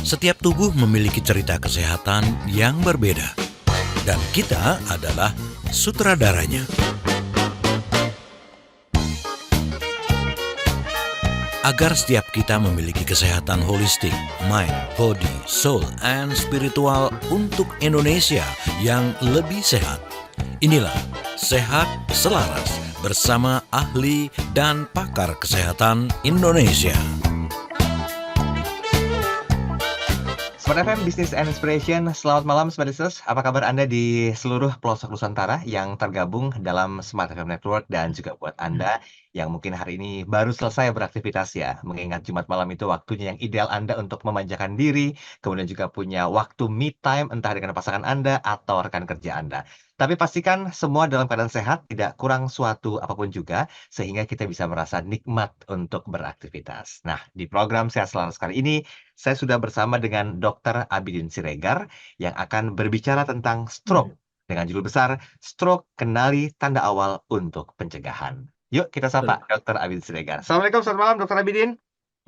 Setiap tubuh memiliki cerita kesehatan yang berbeda, dan kita adalah sutradaranya. Agar setiap kita memiliki kesehatan holistik, mind, body, soul, and spiritual untuk Indonesia yang lebih sehat. Inilah Sehat Selaras bersama ahli dan pakar kesehatan Indonesia. Smart FM Business and Inspiration, selamat malam Smart Listeners. Apa kabar Anda di seluruh pelosok Nusantara yang tergabung dalam Smart FM Network, dan juga buat Anda yang mungkin hari ini baru selesai beraktivitas ya, mengingat Jumat malam itu waktunya yang ideal Anda untuk memanjakan diri, kemudian juga punya waktu me time entah dengan pasangan Anda atau rekan kerja Anda. Tapi pastikan semua dalam keadaan sehat, tidak kurang suatu apapun juga, sehingga kita bisa merasa nikmat untuk beraktivitas. Nah, di program Sehat Selaras kali ini, saya sudah bersama dengan Dr. Abidin Siregar yang akan berbicara tentang stroke dengan judul besar Stroke Kenali Tanda Awal untuk Pencegahan. Yuk kita sapa Dr. Abidin Siregar. Assalamualaikum, selamat malam Dr. Abidin.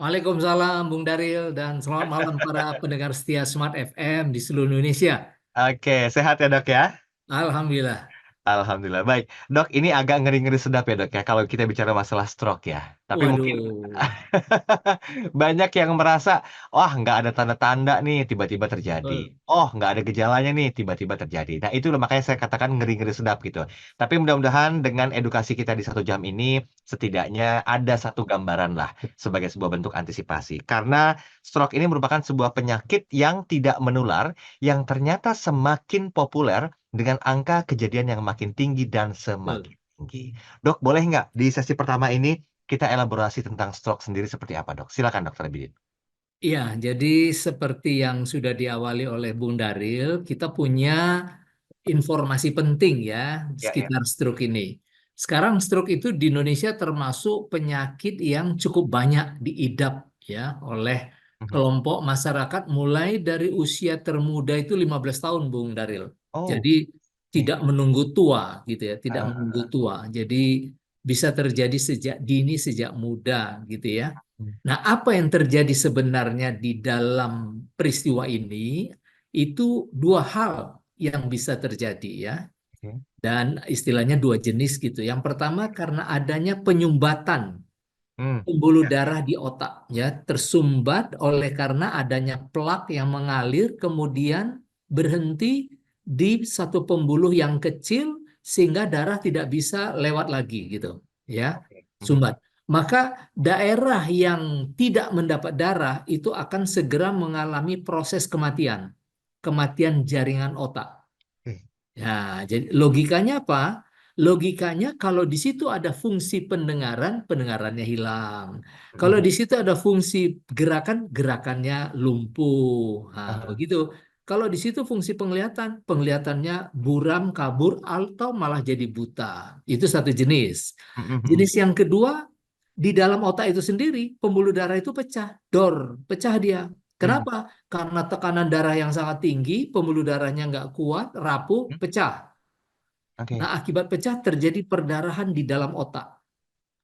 Waalaikumsalam Bung Daril, dan selamat malam para pendengar setia Smart FM di seluruh Indonesia. Oke, sehat ya Dok ya? Alhamdulillah. Alhamdulillah. Baik, Dok, ini agak ngeri-ngeri sedap ya Dok ya kalau kita bicara masalah stroke ya. Tapi mungkin Waduh. banyak yang merasa, wah nggak ada tanda-tanda nih tiba-tiba terjadi. Oh nggak ada gejalanya nih tiba-tiba terjadi. Nah itu makanya saya katakan ngeri-ngeri sedap gitu. Tapi mudah-mudahan dengan edukasi kita di 1 jam ini, setidaknya ada satu gambaran lah sebagai sebuah bentuk antisipasi. Karena stroke ini merupakan sebuah penyakit yang tidak menular, yang ternyata semakin populer dengan angka kejadian yang makin tinggi dan semakin tinggi. Dok, boleh nggak di sesi pertama ini kita elaborasi tentang stroke sendiri seperti apa, Dok? Silakan, Dokter Abidin. Iya, jadi seperti yang sudah diawali oleh Bung Daril, kita punya informasi penting ya Ya, ya. sekitar stroke ini. Sekarang stroke itu di Indonesia termasuk penyakit yang cukup banyak diidap ya oleh kelompok masyarakat mulai dari usia termuda itu 15 tahun, Bung Daril. Oh, Jadi oke. tidak menunggu tua gitu ya, tidak Ah, menunggu tua. Jadi bisa terjadi sejak dini, sejak muda gitu ya. Nah, apa yang terjadi sebenarnya di dalam peristiwa ini itu dua hal yang bisa terjadi ya. oke. Dan istilahnya dua jenis gitu. Yang pertama karena adanya penyumbatan pembuluh Ya, ya. darah di otak ya, tersumbat oleh karena adanya plak yang mengalir kemudian berhenti di satu pembuluh yang kecil sehingga darah tidak bisa lewat lagi gitu ya, Oke. sumbat. Maka daerah yang tidak mendapat darah itu akan segera mengalami proses kematian, kematian jaringan otak. Oke. Ya, jadi logikanya apa? Logikanya kalau di situ ada fungsi pendengaran, pendengarannya hilang. Kalau di situ ada fungsi gerakan, gerakannya lumpuh. Nah, Ah, begitu. Kalau di situ fungsi penglihatan, penglihatannya buram, kabur, atau malah jadi buta. Itu satu jenis. Jenis yang kedua, di dalam otak itu sendiri, pembuluh darah itu pecah, pecah dia. Kenapa? Karena tekanan darah yang sangat tinggi, pembuluh darahnya nggak kuat, rapuh, pecah. Oke. Nah, akibat pecah terjadi perdarahan di dalam otak.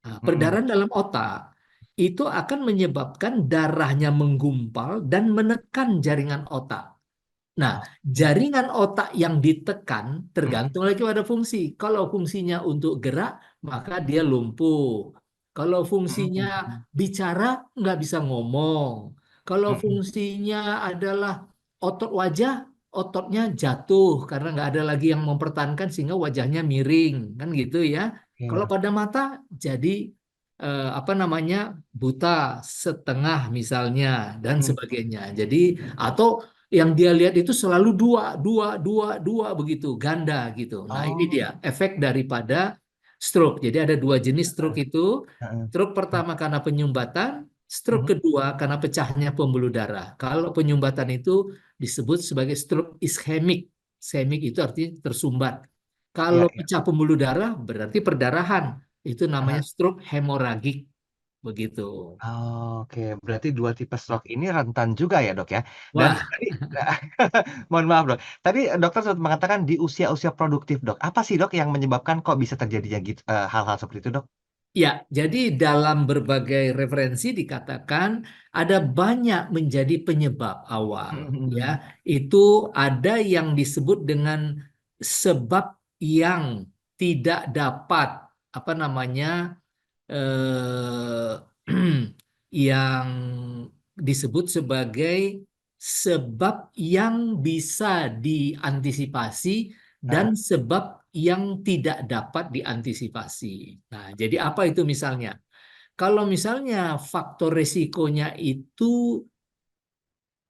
Nah, perdarahan dalam otak itu akan menyebabkan darahnya menggumpal dan menekan jaringan otak. Nah, jaringan otak yang ditekan tergantung lagi pada fungsi. Kalau fungsinya untuk gerak, maka dia lumpuh. Kalau fungsinya bicara, nggak bisa ngomong. Kalau fungsinya adalah otot wajah, ototnya jatuh karena nggak ada lagi yang mempertahankan sehingga wajahnya miring, kan gitu ya. Kalau pada mata, jadi apa namanya buta setengah misalnya dan sebagainya. Jadi atau yang dia lihat itu selalu dua, dua, dua, dua begitu, ganda gitu. Nah, ini Oh. dia efek daripada stroke. Jadi ada dua jenis stroke itu. Heeh. Stroke pertama karena penyumbatan, stroke kedua karena pecahnya pembuluh darah. Kalau penyumbatan itu disebut sebagai stroke ischemic. Ischemic itu artinya tersumbat. Ya, Kalau ya. pecah pembuluh darah berarti perdarahan. Itu namanya Ah, stroke hemoragik begitu. oke, berarti dua tipe stroke ini rentan juga ya, Dok ya. Dan Wah, tadi mohon maaf, Dok. Tadi dokter sempat mengatakan di usia-usia produktif, Dok. Apa sih, Dok, yang menyebabkan kok bisa terjadinya gitu hal-hal seperti itu, Dok? Ya, jadi dalam berbagai referensi dikatakan ada banyak menjadi penyebab awal, ya. Itu ada yang disebut dengan sebab yang tidak dapat apa namanya eh, yang disebut sebagai sebab yang bisa diantisipasi Ah, dan sebab yang tidak dapat diantisipasi. Nah, jadi apa itu misalnya? Kalau misalnya faktor resikonya itu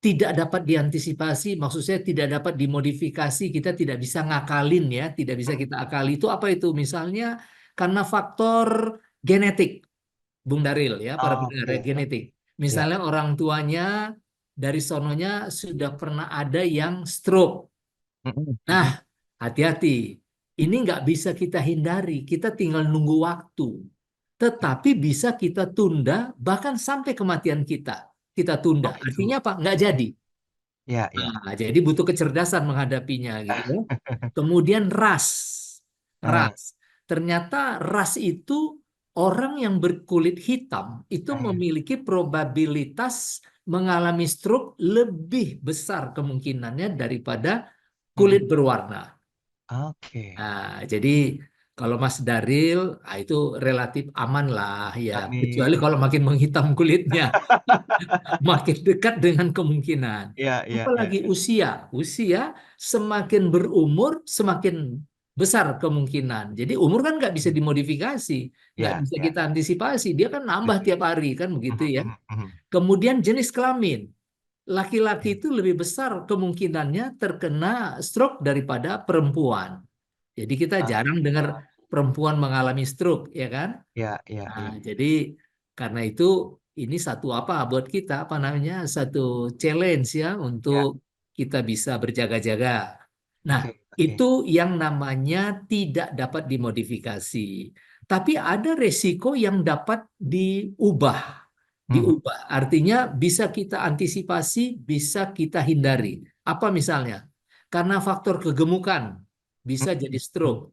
tidak dapat diantisipasi, maksud saya tidak dapat dimodifikasi, kita tidak bisa ngakalin ya, tidak bisa kita akali. Itu apa itu? Misalnya karena faktor genetik, Bung Daril ya, para pendengar oke. ya, genetik. Ya. Misalnya orang tuanya dari sononya sudah pernah ada yang stroke. Mm-mm, Nah, mm-mm. hati-hati. Ini nggak bisa kita hindari. Kita tinggal nunggu waktu. Tetapi bisa kita tunda bahkan sampai kematian kita. Kita tunda. Oh Artinya gitu. apa? Nggak jadi. Ya, ya. Nah, jadi butuh kecerdasan menghadapinya gitu ya. Kemudian ras. Ah, Ras. Ternyata ras itu orang yang berkulit hitam itu ah, memiliki probabilitas mengalami stroke lebih besar kemungkinannya daripada kulit mm-mm. berwarna. Oke. Nah, jadi kalau Mas Daril, itu relatif aman lah ya. Kecuali Amin. kalau makin menghitam kulitnya, makin dekat dengan kemungkinan. Ya, ya, ya, Apalagi ya. usia, usia semakin berumur semakin besar kemungkinan. Jadi umur kan nggak bisa dimodifikasi, nggak Ya, bisa ya. kita antisipasi. Dia kan nambah Setuju. tiap hari kan begitu Mhm, ya. mhm, mhm. Kemudian jenis kelamin. Laki-laki Ya. itu lebih besar kemungkinannya terkena stroke daripada perempuan. Jadi kita Ah, jarang dengar perempuan mengalami stroke, ya kan? ya, ya, Nah, ya. jadi karena itu ini satu apa buat kita apa namanya satu challenge ya untuk Ya, kita bisa berjaga-jaga. Nah, oke, oke. itu yang namanya tidak dapat dimodifikasi. Tapi ada resiko yang dapat diubah. Mhm, Diubah. Artinya bisa kita antisipasi, bisa kita hindari. Apa misalnya? Karena faktor kegemukan bisa jadi mhm, mhm. stroke.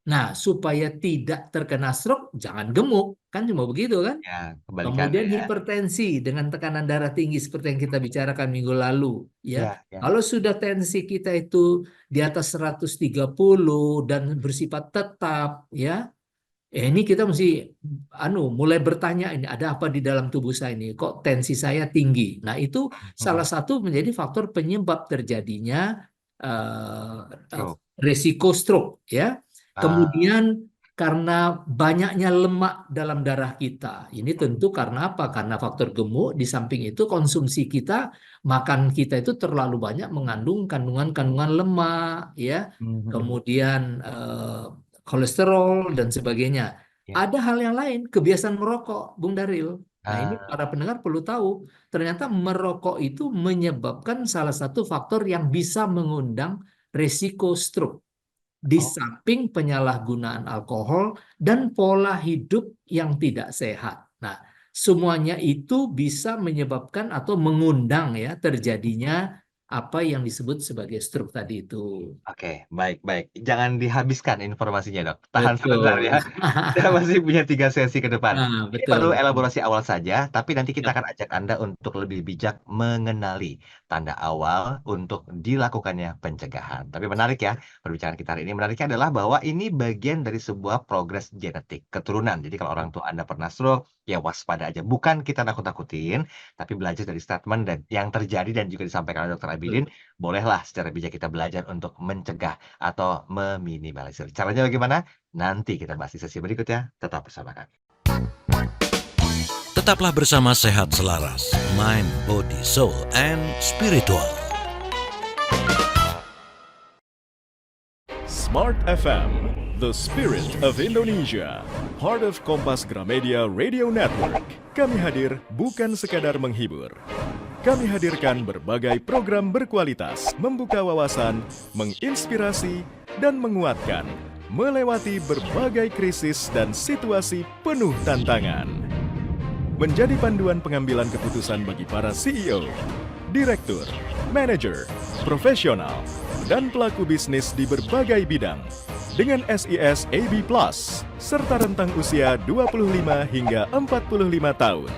Nah, supaya tidak terkena stroke, jangan gemuk. Kan cuma begitu kan? Ya, kebalikannya Kemudian ya. hipertensi dengan tekanan darah tinggi seperti yang kita bicarakan minggu lalu. Ya, Ya, ya. kalau sudah tensi kita itu di atas 130 dan bersifat tetap, ya, ini kita mesti mulai bertanya ini ada apa di dalam tubuh saya ini? Kok tensi saya tinggi? Nah, itu salah Mhm. satu menjadi faktor penyebab terjadinya eh, eh, Stroke. resiko stroke ya. Ah, Kemudian karena banyaknya lemak dalam darah kita. Ini tentu karena apa? Karena faktor gemuk, di samping itu konsumsi kita, makan kita itu terlalu banyak mengandung kandungan-kandungan lemak ya. mhm, mhm. Kemudian kolesterol dan sebagainya. Ya. Ada hal yang lain, kebiasaan merokok, Bung Daril. Nah, ini Ah, para pendengar perlu tahu, ternyata merokok itu menyebabkan salah satu faktor yang bisa mengundang risiko stroke. Di oh, samping penyalahgunaan alkohol dan pola hidup yang tidak sehat. Nah, semuanya itu bisa menyebabkan atau mengundang ya terjadinya apa yang disebut sebagai stroke tadi itu. oke, baik, baik. Jangan dihabiskan informasinya, Dok. Tahan sebentar Betul. ya. Kita masih punya 3 sesi ke depan. Nah, Ini betul, baru betul. elaborasi awal saja, tapi nanti kita Ya, akan ajak Anda untuk lebih bijak mengenali tanda awal untuk dilakukannya pencegahan. Tapi menarik ya, perbincangan kita hari ini. Menariknya adalah bahwa ini bagian dari sebuah progres genetik, keturunan. Jadi kalau orang tua Anda pernah stroke, ya waspada aja. Bukan kita nakut-nakutin, tapi belajar dari statement dan yang terjadi dan juga disampaikan oleh Dr. Abilin, betul. bolehlah secara bijak kita belajar untuk mencegah atau meminimalisir. Caranya bagaimana? Nanti kita bahas di sesi berikutnya. Tetap bersama kami. Tetaplah bersama Sehat Selaras, Mind, Body, Soul, and Spiritual. Smart FM, the spirit of Indonesia. Part of Kompas Gramedia Radio Network. Kami hadir bukan sekadar menghibur. Kami hadirkan berbagai program berkualitas, membuka wawasan, menginspirasi, dan menguatkan, melewati berbagai krisis dan situasi penuh tantangan. Menjadi panduan pengambilan keputusan bagi para CEO, direktur, manajer, profesional, dan pelaku bisnis di berbagai bidang. dengan SIS AB Plus, serta rentang usia 25 hingga 45 tahun.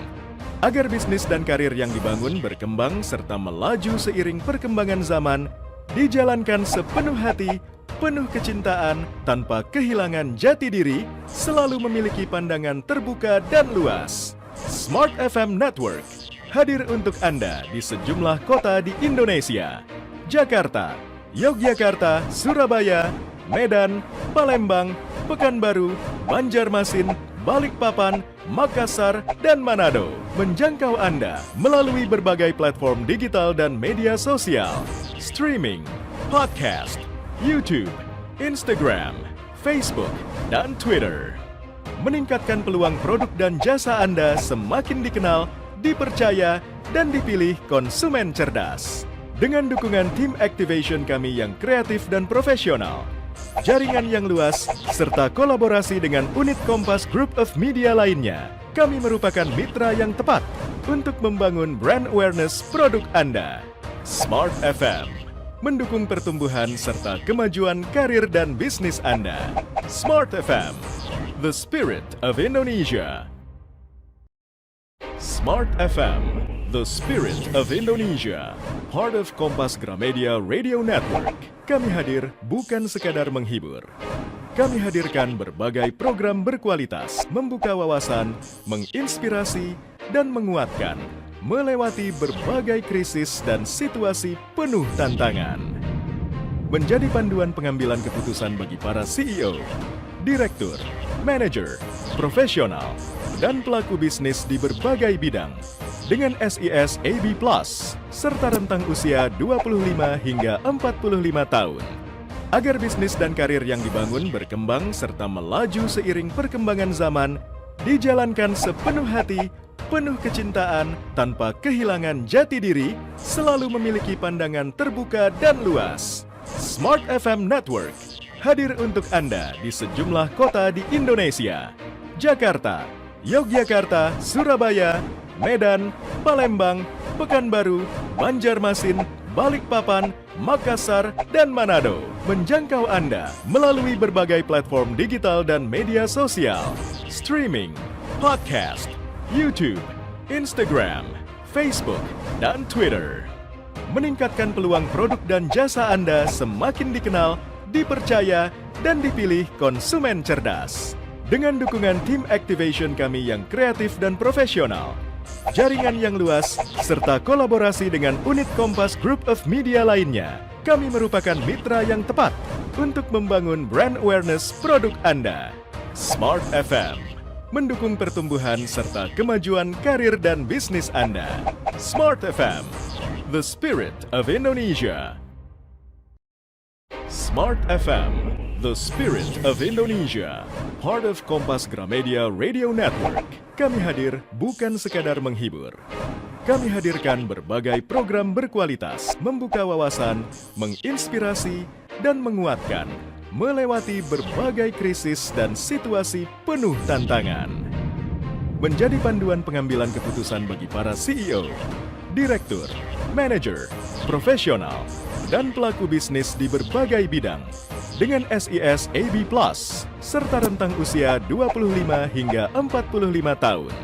Agar bisnis dan karir yang dibangun berkembang serta melaju seiring perkembangan zaman, dijalankan sepenuh hati, penuh kecintaan, tanpa kehilangan jati diri, selalu memiliki pandangan terbuka dan luas. Smart FM Network hadir untuk Anda di sejumlah kota di Indonesia: Jakarta, Yogyakarta, Surabaya, Medan, Palembang, Pekanbaru, Banjarmasin, Balikpapan, Makassar, dan Manado. Menjangkau Anda melalui berbagai platform digital dan media sosial, streaming, podcast, YouTube, Instagram, Facebook, dan Twitter. Meningkatkan peluang produk dan jasa Anda semakin dikenal, dipercaya, dan dipilih konsumen cerdas. Dengan dukungan tim activation kami yang kreatif dan profesional, jaringan yang luas, serta kolaborasi dengan unit Kompas Group of Media lainnya, kami merupakan mitra yang tepat untuk membangun brand awareness produk Anda. Smart FM mendukung pertumbuhan serta kemajuan karir dan bisnis Anda. Smart FM, the spirit of Indonesia. Smart FM, the spirit of Indonesia. Part of Kompas Gramedia Radio Network. Kami hadir bukan sekadar menghibur. Kami hadirkan berbagai program berkualitas, membuka wawasan, menginspirasi, dan menguatkan, melewati berbagai krisis dan situasi penuh tantangan. Menjadi panduan pengambilan keputusan bagi para CEO, direktur, manajer, profesional, dan pelaku bisnis di berbagai bidang dengan SIS AB Plus serta rentang usia 25 hingga 45 tahun. Agar bisnis dan karir yang dibangun berkembang serta melaju seiring perkembangan zaman, dijalankan sepenuh hati, penuh kecintaan, tanpa kehilangan jati diri, selalu memiliki pandangan terbuka dan luas. Smart FM Network hadir untuk Anda di sejumlah kota di Indonesia: Jakarta, Yogyakarta, Surabaya, Medan, Palembang, Pekanbaru, Banjarmasin, Balikpapan, Makassar, dan Manado. Menjangkau Anda melalui berbagai platform digital dan media sosial, streaming, podcast, YouTube, Instagram, Facebook, dan Twitter. Meningkatkan peluang produk dan jasa Anda semakin dikenal, dipercaya, dan dipilih konsumen cerdas. Dengan dukungan tim activation kami yang kreatif dan profesional, jaringan yang luas, serta kolaborasi dengan unit Kompas Group of Media lainnya, kami merupakan mitra yang tepat untuk membangun brand awareness produk Anda. Smart FM mendukung pertumbuhan serta kemajuan karir dan bisnis Anda. Smart FM, the spirit of Indonesia. Smart FM, the spirit of Indonesia. Part of Kompas Gramedia Radio Network. Kami hadir bukan sekadar menghibur. Kami hadirkan berbagai program berkualitas, membuka wawasan, menginspirasi, dan menguatkan, melewati berbagai krisis dan situasi penuh tantangan. Menjadi panduan pengambilan keputusan bagi para CEO, direktur, manajer, profesional, dan pelaku bisnis di berbagai bidang dengan SIS AB Plus serta rentang usia 25 hingga 45 tahun.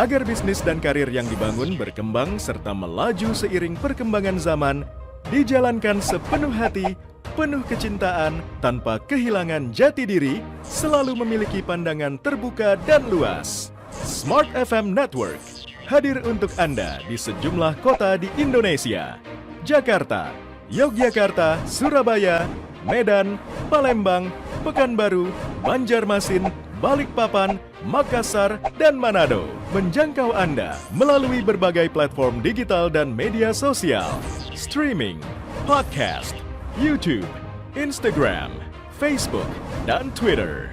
Agar bisnis dan karir yang dibangun berkembang serta melaju seiring perkembangan zaman, dijalankan sepenuh hati, penuh kecintaan, tanpa kehilangan jati diri, selalu memiliki pandangan terbuka dan luas. Smart FM Network hadir untuk Anda di sejumlah kota di Indonesia: Jakarta, Yogyakarta, Surabaya, Medan, Palembang, Pekanbaru, Banjarmasin, Balikpapan, Makassar, dan Manado. Menjangkau Anda melalui berbagai platform digital dan media sosial, streaming, podcast, YouTube, Instagram, Facebook, dan Twitter.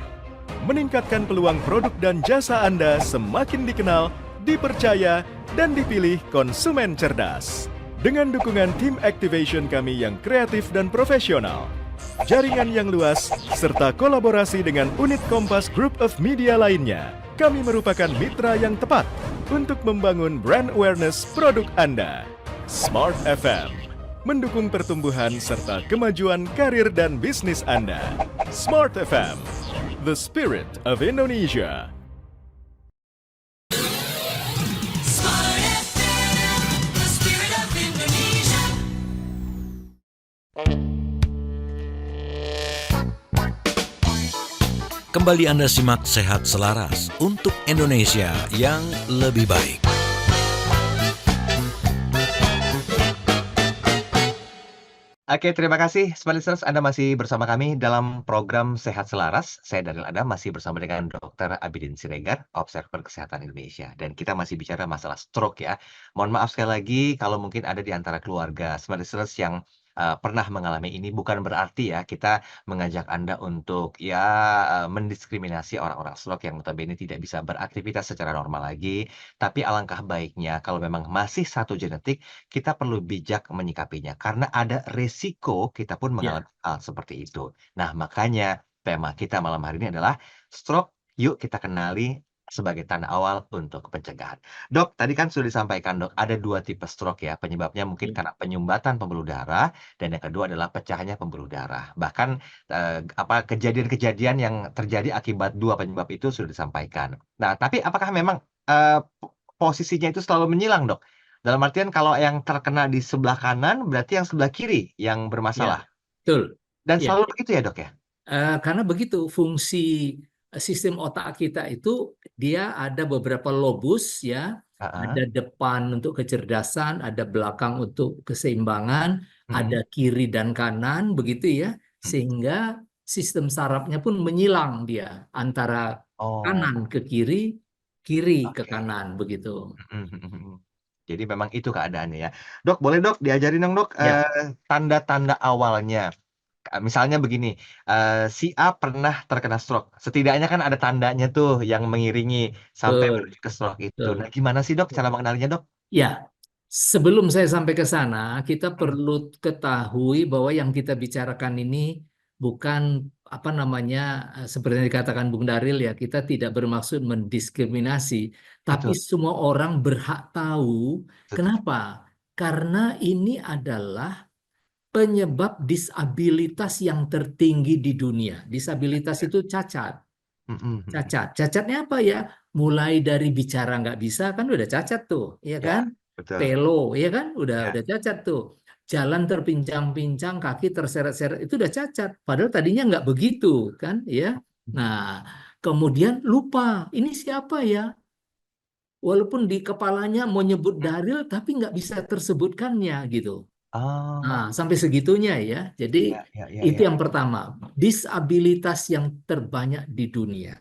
Meningkatkan peluang produk dan jasa Anda semakin dikenal, dipercaya, dan dipilih konsumen cerdas. Dengan dukungan tim activation kami yang kreatif dan profesional, jaringan yang luas, serta kolaborasi dengan unit Kompas Group of Media lainnya, kami merupakan mitra yang tepat untuk membangun brand awareness produk Anda. Smart FM mendukung pertumbuhan serta kemajuan karir dan bisnis Anda. Smart FM, the spirit of Indonesia. Smart FM, the spirit of Indonesia. Kembali Anda simak Sehat Selaras untuk Indonesia yang lebih baik. Oke, terima kasih Smart Listeners. Anda masih bersama kami dalam program Sehat Selaras. Saya Daniel Adam masih bersama dengan Dr. Abidin Siregar, Observer Kesehatan Indonesia. Dan kita masih bicara masalah stroke ya. Mohon maaf sekali lagi kalau mungkin ada di antara keluarga Smart Listeners yang pernah mengalami ini. Bukan berarti ya kita mengajak Anda untuk mendiskriminasi orang-orang stroke yang notabene tidak bisa beraktivitas secara normal lagi. Tapi alangkah baiknya kalau memang masih satu genetik, kita perlu bijak menyikapinya karena ada resiko kita pun mengalami hal seperti itu. Nah, makanya tema kita malam hari ini adalah stroke. Yuk kita kenali sebagai tanda awal untuk pencegahan. Dok, tadi kan sudah disampaikan dok, ada 2 tipe stroke ya. Penyebabnya mungkin karena penyumbatan pembuluh darah dan yang kedua adalah pecahnya pembuluh darah. Bahkan kejadian-kejadian yang terjadi akibat 2 penyebab itu sudah disampaikan. Nah, tapi apakah memang posisinya itu selalu menyilang, Dok? Dalam artian kalau yang terkena di sebelah kanan berarti yang sebelah kiri yang bermasalah. Betul. Dan Ya. selalu begitu ya, Dok ya? Karena begitu fungsi sistem otak kita itu dia ada beberapa lobus ya, ada depan untuk kecerdasan, ada belakang untuk keseimbangan, ada kiri dan kanan begitu ya, sehingga sistem sarafnya pun menyilang dia antara kanan ke kiri, kiri ke Oke. kanan begitu. Jadi memang itu keadaannya ya. Dok, boleh dok diajarin dong dok Ya. tanda-tanda awalnya. Misalnya begini, si A pernah terkena stroke. Setidaknya kan ada tandanya tuh yang mengiringi sampai Betul, menuju ke stroke itu. betul. Nah, gimana sih dok cara mengenalinya dok? Ya, sebelum saya sampai ke sana, kita perlu ketahui bahwa yang kita bicarakan ini bukan seperti yang dikatakan Bung Daril ya, kita tidak bermaksud mendiskriminasi, tapi Betul. semua orang berhak tahu. Betul. Kenapa? Karena ini adalah penyebab disabilitas yang tertinggi di dunia. Disabilitas itu cacat. Cacatnya apa ya? Mulai dari bicara nggak bisa kan udah cacat tuh, ya Ya, kan? betul. Pelo, ya kan? Ya. Udah cacat tuh. Jalan terpincang-pincang, kaki terseret-seret itu udah cacat. Padahal tadinya nggak begitu, kan? Ya. Nah, kemudian lupa. Ini siapa ya? Walaupun di kepalanya mau nyebut Daril, tapi nggak bisa tersebutkannya gitu. Oh, Nah, sampai segitunya ya. Jadi ya. itu yang pertama. Disabilitas yang terbanyak di dunia.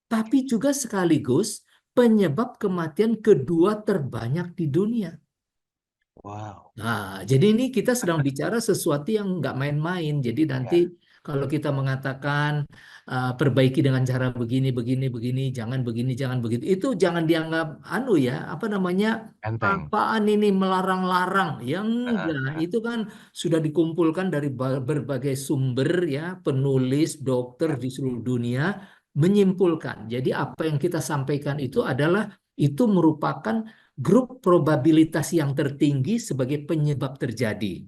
Tapi juga sekaligus penyebab kematian kedua terbanyak di dunia. Wow. Nah, jadi ini kita sedang bicara sesuatu yang nggak main-main. Jadi nanti kalau kita mengatakan perbaiki dengan cara begini, jangan begini, jangan begitu, itu jangan dianggap Enteng. apaan ini melarang-larang. Yang enggak, itu kan sudah dikumpulkan dari berbagai sumber ya, penulis, dokter di seluruh dunia menyimpulkan. Jadi apa yang kita sampaikan itu merupakan grup probabilitas yang tertinggi sebagai penyebab terjadi.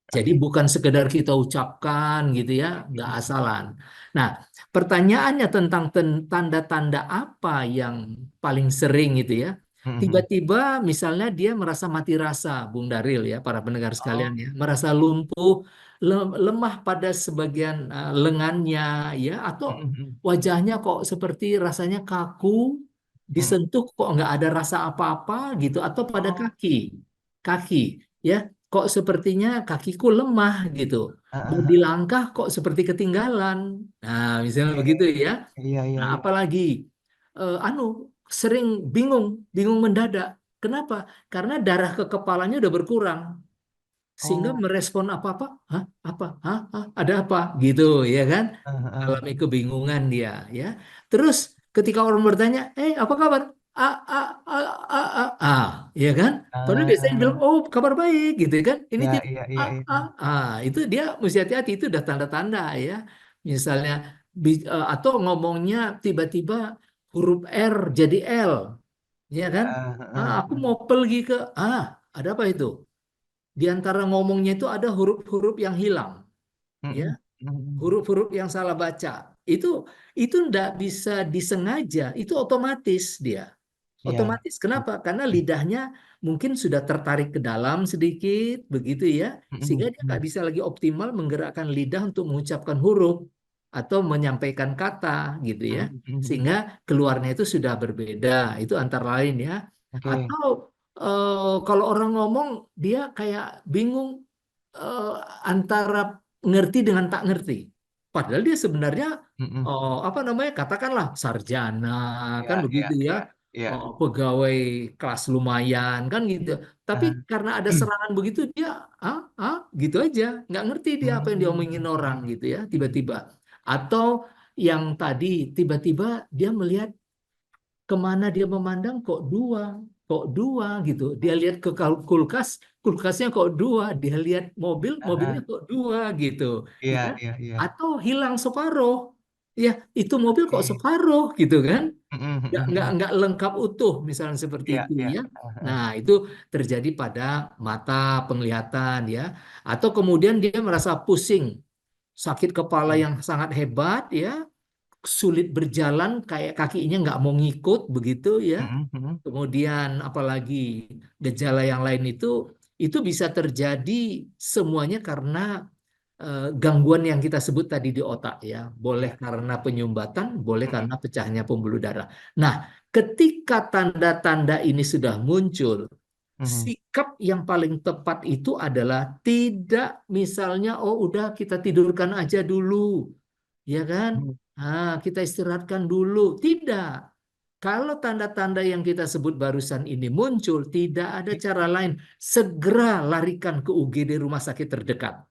Jadi bukan sekedar kita ucapkan gitu ya, nggak asalan. Nah, pertanyaannya tentang tanda-tanda apa yang paling sering gitu ya. Tiba-tiba misalnya dia merasa mati rasa, Bung Daril ya, para pendengar sekalian ya, merasa lumpuh, lemah pada sebagian lengannya ya, atau wajahnya kok seperti rasanya kaku, disentuh kok nggak ada rasa apa-apa gitu, atau pada kaki ya, kok sepertinya kakiku lemah gitu, mau dilangkah kok seperti ketinggalan. Nah, misalnya begitu ya. Iya. Nah, apalagi sering bingung mendadak. Kenapa? Karena darah ke kepalanya udah berkurang, sehingga Oh. merespon apa-apa, hah, apa, hah, hah, ada apa, gitu, ya kan? Alami kebingungan dia, ya. Terus ketika orang bertanya, apa kabar? Ya kan? Padahal biasanya bilang, oh kabar baik, gitu kan? Ini Iya, tidak, iya, iya, iya. itu dia mesti hati-hati, itu udah tanda-tanda ya. Misalnya, atau ngomongnya tiba-tiba huruf R jadi L, ya kan? Aku mau pergi ke, ada apa itu? di antara ngomongnya itu ada huruf-huruf yang hilang, ya, huruf-huruf yang salah baca. Itu ndak bisa disengaja, itu otomatis dia. Iya. Otomatis. Kenapa? Karena lidahnya mungkin sudah tertarik ke dalam sedikit, begitu ya, sehingga dia nggak bisa lagi optimal menggerakkan lidah untuk mengucapkan huruf atau menyampaikan kata, gitu ya. Sehingga keluarnya itu sudah berbeda. Itu antara lain ya. Oke. Atau kalau orang ngomong dia kayak bingung eh, antara ngerti dengan tak ngerti. Padahal dia sebenarnya apa namanya, katakanlah sarjana Iya, kan iya, begitu ya, iya, iya. pegawai kelas lumayan kan gitu. Tapi Ah. karena ada serangan begitu dia gitu aja, nggak ngerti dia apa yang diomongin orang gitu ya tiba-tiba. Atau yang tadi tiba-tiba dia melihat kemana dia memandang kok dua gitu. Dia lihat ke kulkas, kulkasnya kok dua. Dia lihat mobil, mobilnya Ah, kok dua gitu, iya, ya. iya, iya. Atau hilang separuh, ya itu mobil kok Oke. separuh gitu kan? Mhm. Nggak lengkap utuh misalnya seperti Iya, itu iya. ya. Heeh. Nah itu terjadi pada mata penglihatan ya. Atau kemudian dia merasa pusing, sakit kepala Oke. yang sangat hebat ya, sulit berjalan, kayak kakinya nggak mau ngikut begitu ya. Kemudian apalagi gejala yang lain itu bisa terjadi semuanya karena gangguan yang kita sebut tadi di otak ya. Boleh Iya. karena penyumbatan, boleh Mhm. karena pecahnya pembuluh darah. Nah, ketika tanda-tanda ini sudah muncul, Mhm. sikap yang paling tepat itu adalah tidak misalnya, oh udah kita tidurkan aja dulu, ya kan? Mhm. Kita istirahatkan dulu. Tidak. Kalau tanda-tanda yang kita sebut barusan ini muncul, tidak ada cara lain. Segera larikan ke UGD rumah sakit terdekat.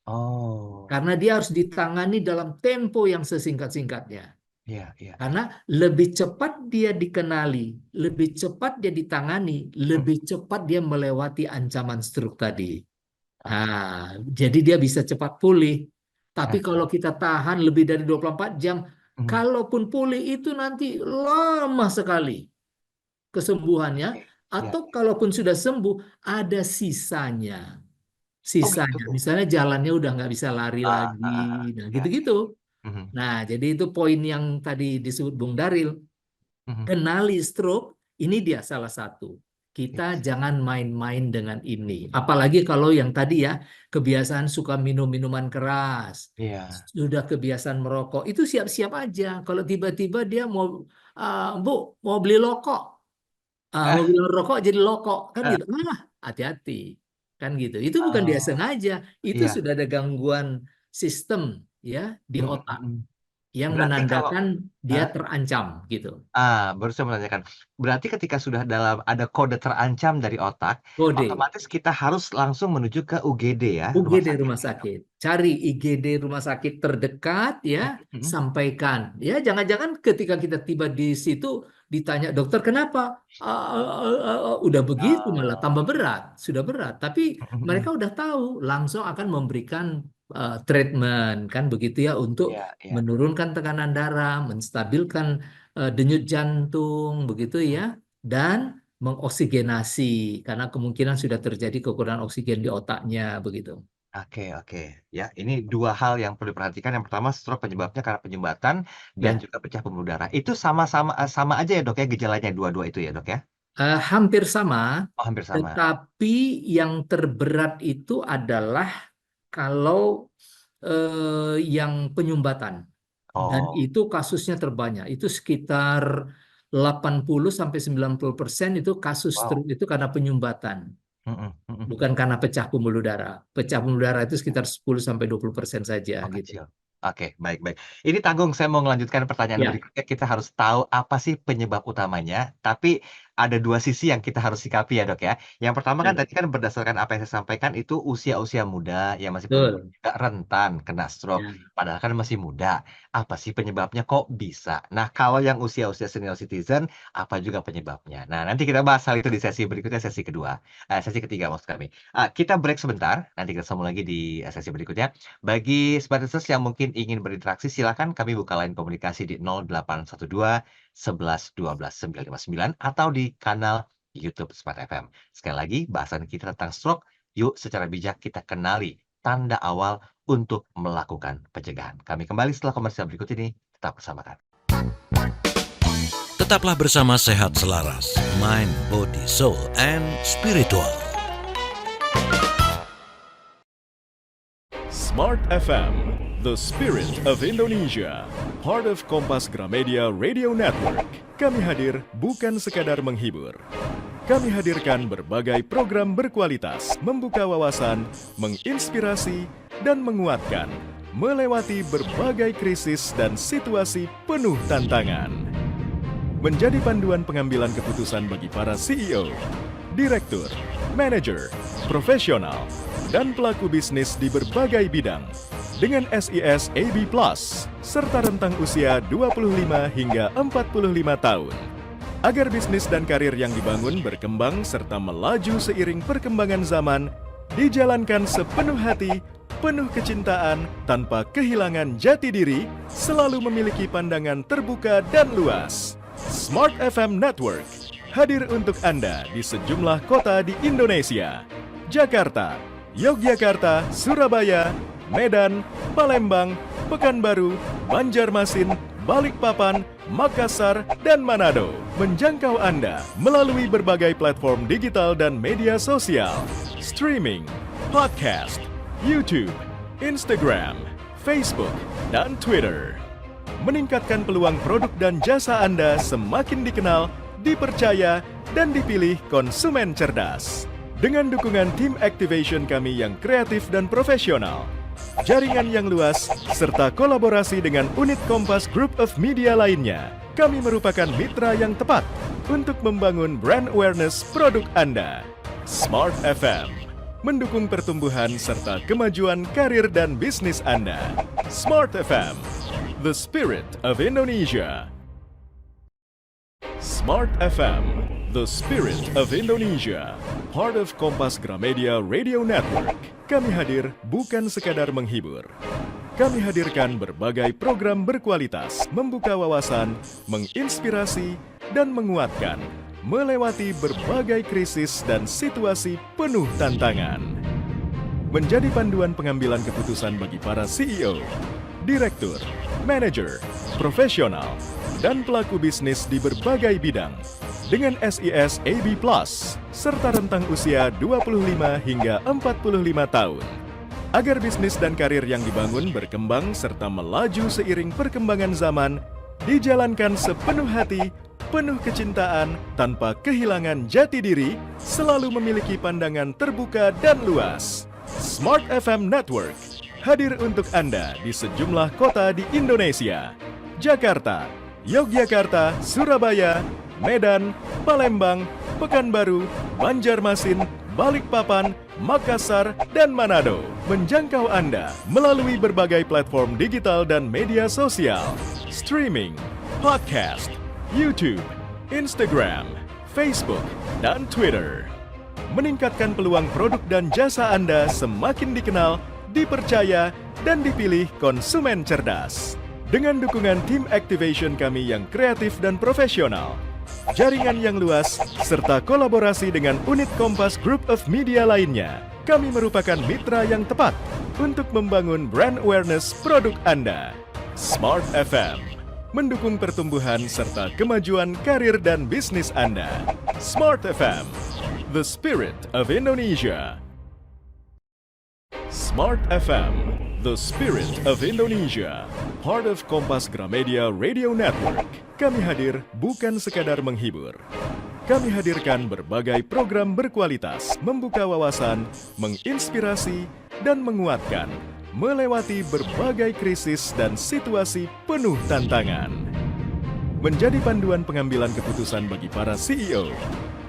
Oh, Karena dia harus ditangani dalam tempo yang sesingkat-singkatnya. iya, iya, iya. Karena lebih cepat dia dikenali, lebih cepat dia ditangani, Mhm. lebih cepat dia melewati ancaman stroke tadi. Oke. Jadi dia bisa cepat pulih. Tapi Heeh. kalau kita tahan lebih dari 24 jam, Mhm. kalaupun pulih itu nanti lama sekali kesembuhannya, Oke. Iya. atau kalaupun sudah sembuh ada sisanya. Oh gitu. Sisanya, misalnya jalannya udah nggak bisa lari lagi, nah Iya, iya. gitu-gitu. Mhm. Nah, jadi itu poin yang tadi disebut Bung Daril, Mhm. kenali stroke, ini dia salah satu. Kita Yes. jangan main-main dengan ini. Apalagi kalau yang tadi ya, kebiasaan suka minum minuman keras, Iya. sudah kebiasaan merokok, itu siap-siap aja. Kalau tiba-tiba dia mau, Bu, mau beli rokok, mau Ah. bilang rokok jadi lokok, kan Ah. gitu. Hati-hati. Kan gitu. Itu bukan dia Oh, sengaja, itu iya. sudah ada gangguan sistem ya di Mhm, otak mhm. yang Berarti kalau menandakan dia Hah? terancam gitu. Baru saya mau tanyakan. Berarti ketika sudah ada kode terancam dari otak, Kode. otomatis kita harus langsung menuju ke UGD ya, rumah UGD sakit rumah gitu? sakit. Cari IGD rumah sakit terdekat ya, Mhm, mhm. sampaikan. Ya, jangan-jangan ketika kita tiba di situ ditanya dokter kenapa? Udah begitu malah Oh. tambah berat, sudah berat. Tapi Mhm, mereka mhm. udah tahu, langsung akan memberikan treatment kan begitu ya, untuk Iya, iya. menurunkan tekanan darah, menstabilkan denyut jantung begitu ya, dan mengoksigenasi karena kemungkinan sudah terjadi kekurangan oksigen di otaknya begitu. Oke, oke. Ya, ini 2 hal yang perlu diperhatikan. Yang pertama stroke penyebabnya karena penyumbatan dan Ya, juga pecah pembuluh darah. Itu sama aja ya, Dok, ya, gejalanya dua-dua itu ya, Dok, ya? hampir sama, Oh, hampir sama. tetapi yang terberat itu adalah kalau yang penyumbatan. Dan Oh. itu kasusnya terbanyak. Itu sekitar 80-90% itu kasus Wow. stroke itu karena penyumbatan, Mhm, mhm. bukan karena pecah pembuluh darah. Pecah pembuluh darah itu sekitar 10-20% saja Oh, gitu. kecil. Oke, baik, baik. Ini tanggung, saya mau melanjutkan pertanyaan Ya, berikutnya. Kita harus tahu apa sih penyebab utamanya, tapi ada 2 sisi yang kita harus sikapi ya, Dok, ya. Yang pertama kan betul. tadi kan berdasarkan apa yang saya sampaikan itu usia-usia muda yang masih berumur Betul. juga rentan kena stroke. Ya. Padahal kan masih muda. Apa sih penyebabnya kok bisa? Nah, kalau yang usia-usia senior citizen, apa juga penyebabnya? Nah, nanti kita bahas hal itu di sesi berikutnya, sesi kedua. Sesi ketiga maksud kami. Kita break sebentar, nanti kita sambung lagi di sesi berikutnya. Bagi Smarters yang mungkin ingin berinteraksi, silakan kami buka line komunikasi di 0812 11 12 959 atau di kanal YouTube Smart FM. Sekali lagi, bahasan kita tentang stroke Yuk secara bijak kita kenali tanda awal untuk melakukan pencegahan. Kami kembali setelah komersial berikut ini. Tetap bersama kami. Tetaplah bersama Sehat Selaras, Mind, Body, Soul, and Spiritual. Smart FM, the spirit of Indonesia, part of Kompas Gramedia Radio Network. Kami hadir bukan sekadar menghibur. Kami hadirkan berbagai program berkualitas, membuka wawasan, menginspirasi, dan menguatkan, melewati berbagai krisis dan situasi penuh tantangan. Menjadi panduan pengambilan keputusan bagi para CEO, direktur, manajer, profesional, dan pelaku bisnis di berbagai bidang dengan SIS AB Plus serta rentang usia 25 hingga 45 tahun. Agar bisnis dan karir yang dibangun berkembang serta melaju seiring perkembangan zaman, dijalankan sepenuh hati, penuh kecintaan, tanpa kehilangan jati diri, selalu memiliki pandangan terbuka dan luas. Smart FM Network hadir untuk Anda di sejumlah kota di Indonesia. Jakarta, Yogyakarta, Surabaya, Medan, Palembang, Pekanbaru, Banjarmasin, Balikpapan, Makassar, dan Manado. Menjangkau Anda melalui berbagai platform digital dan media sosial, streaming, podcast, YouTube, Instagram, Facebook, dan Twitter. Meningkatkan peluang produk dan jasa Anda semakin dikenal, dipercaya, dan dipilih konsumen cerdas. Dengan dukungan tim activation kami yang kreatif dan profesional, jaringan yang luas, serta kolaborasi dengan unit Kompas Group of Media lainnya, kami merupakan mitra yang tepat untuk membangun brand awareness produk Anda. Smart FM mendukung pertumbuhan serta kemajuan karir dan bisnis Anda. Smart FM, the spirit of Indonesia. Smart FM, the spirit of Indonesia, part of Kompas Gramedia Radio Network. Kami hadir bukan sekadar menghibur. Kami hadirkan berbagai program berkualitas, membuka wawasan, menginspirasi, dan menguatkan, melewati berbagai krisis dan situasi penuh tantangan. Menjadi panduan pengambilan keputusan bagi para CEO, direktur, manajer, profesional, dan pelaku bisnis di berbagai bidang dengan SIS AB Plus serta rentang usia 25 hingga 45 tahun. Agar bisnis dan karir yang dibangun berkembang serta melaju seiring perkembangan zaman, dijalankan sepenuh hati, penuh kecintaan, tanpa kehilangan jati diri, selalu memiliki pandangan terbuka dan luas. Smart FM Network hadir untuk Anda di sejumlah kota di Indonesia. Jakarta, Yogyakarta, Surabaya, Medan, Palembang, Pekanbaru, Banjarmasin, Balikpapan, Makassar, dan Manado. Menjangkau Anda melalui berbagai platform digital dan media sosial, streaming, podcast, YouTube, Instagram, Facebook, dan Twitter. Meningkatkan peluang produk dan jasa Anda semakin dikenal, dipercaya, dan dipilih konsumen cerdas. Dengan dukungan tim activation kami yang kreatif dan profesional, jaringan yang luas, serta kolaborasi dengan unit Kompas Group of Media lainnya, kami merupakan mitra yang tepat untuk membangun brand awareness produk Anda. Smart FM mendukung pertumbuhan serta kemajuan karir dan bisnis Anda. Smart FM, the spirit of Indonesia. Smart FM, the spirit of Indonesia, part of Kompas Gramedia Radio Network. Kami hadir bukan sekadar menghibur. Kami hadirkan berbagai program berkualitas, membuka wawasan, menginspirasi, dan menguatkan, melewati berbagai krisis dan situasi penuh tantangan. Menjadi panduan pengambilan keputusan bagi para CEO,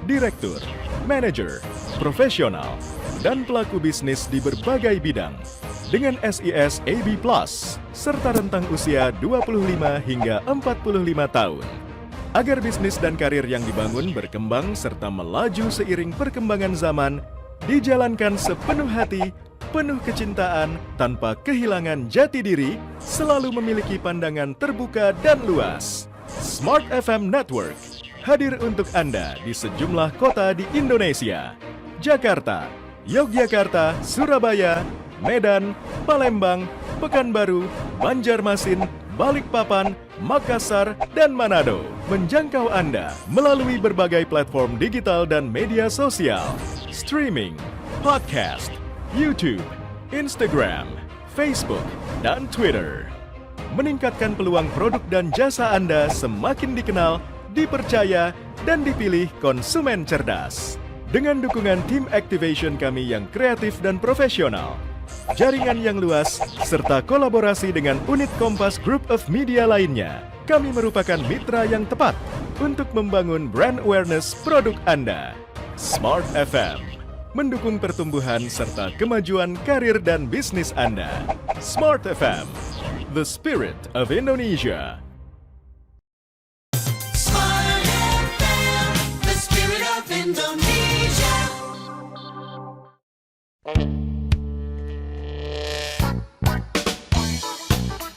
direktur, manajer, profesional, dan pelaku bisnis di berbagai bidang dengan SIS AB Plus serta rentang usia 25 hingga 45 tahun. Agar bisnis dan karir yang dibangun berkembang serta melaju seiring perkembangan zaman, dijalankan sepenuh hati, penuh kecintaan, tanpa kehilangan jati diri, selalu memiliki pandangan terbuka dan luas. Smart FM Network hadir untuk Anda di sejumlah kota di Indonesia. Jakarta, Yogyakarta, Surabaya, Medan, Palembang, Pekanbaru, Banjarmasin, Balikpapan, Makassar, dan Manado. Menjangkau Anda melalui berbagai platform digital dan media sosial, streaming, podcast, YouTube, Instagram, Facebook, dan Twitter. Meningkatkan peluang produk dan jasa Anda semakin dikenal, dipercaya, dan dipilih konsumen cerdas. Dengan dukungan tim activation kami yang kreatif dan profesional, jaringan yang luas, serta kolaborasi dengan unit Kompas Group of Media lainnya, kami merupakan mitra yang tepat untuk membangun brand awareness produk Anda. Smart FM, mendukung pertumbuhan serta kemajuan karir dan bisnis Anda. Smart FM, the spirit of Indonesia. Smart FM, the spirit of Indonesia.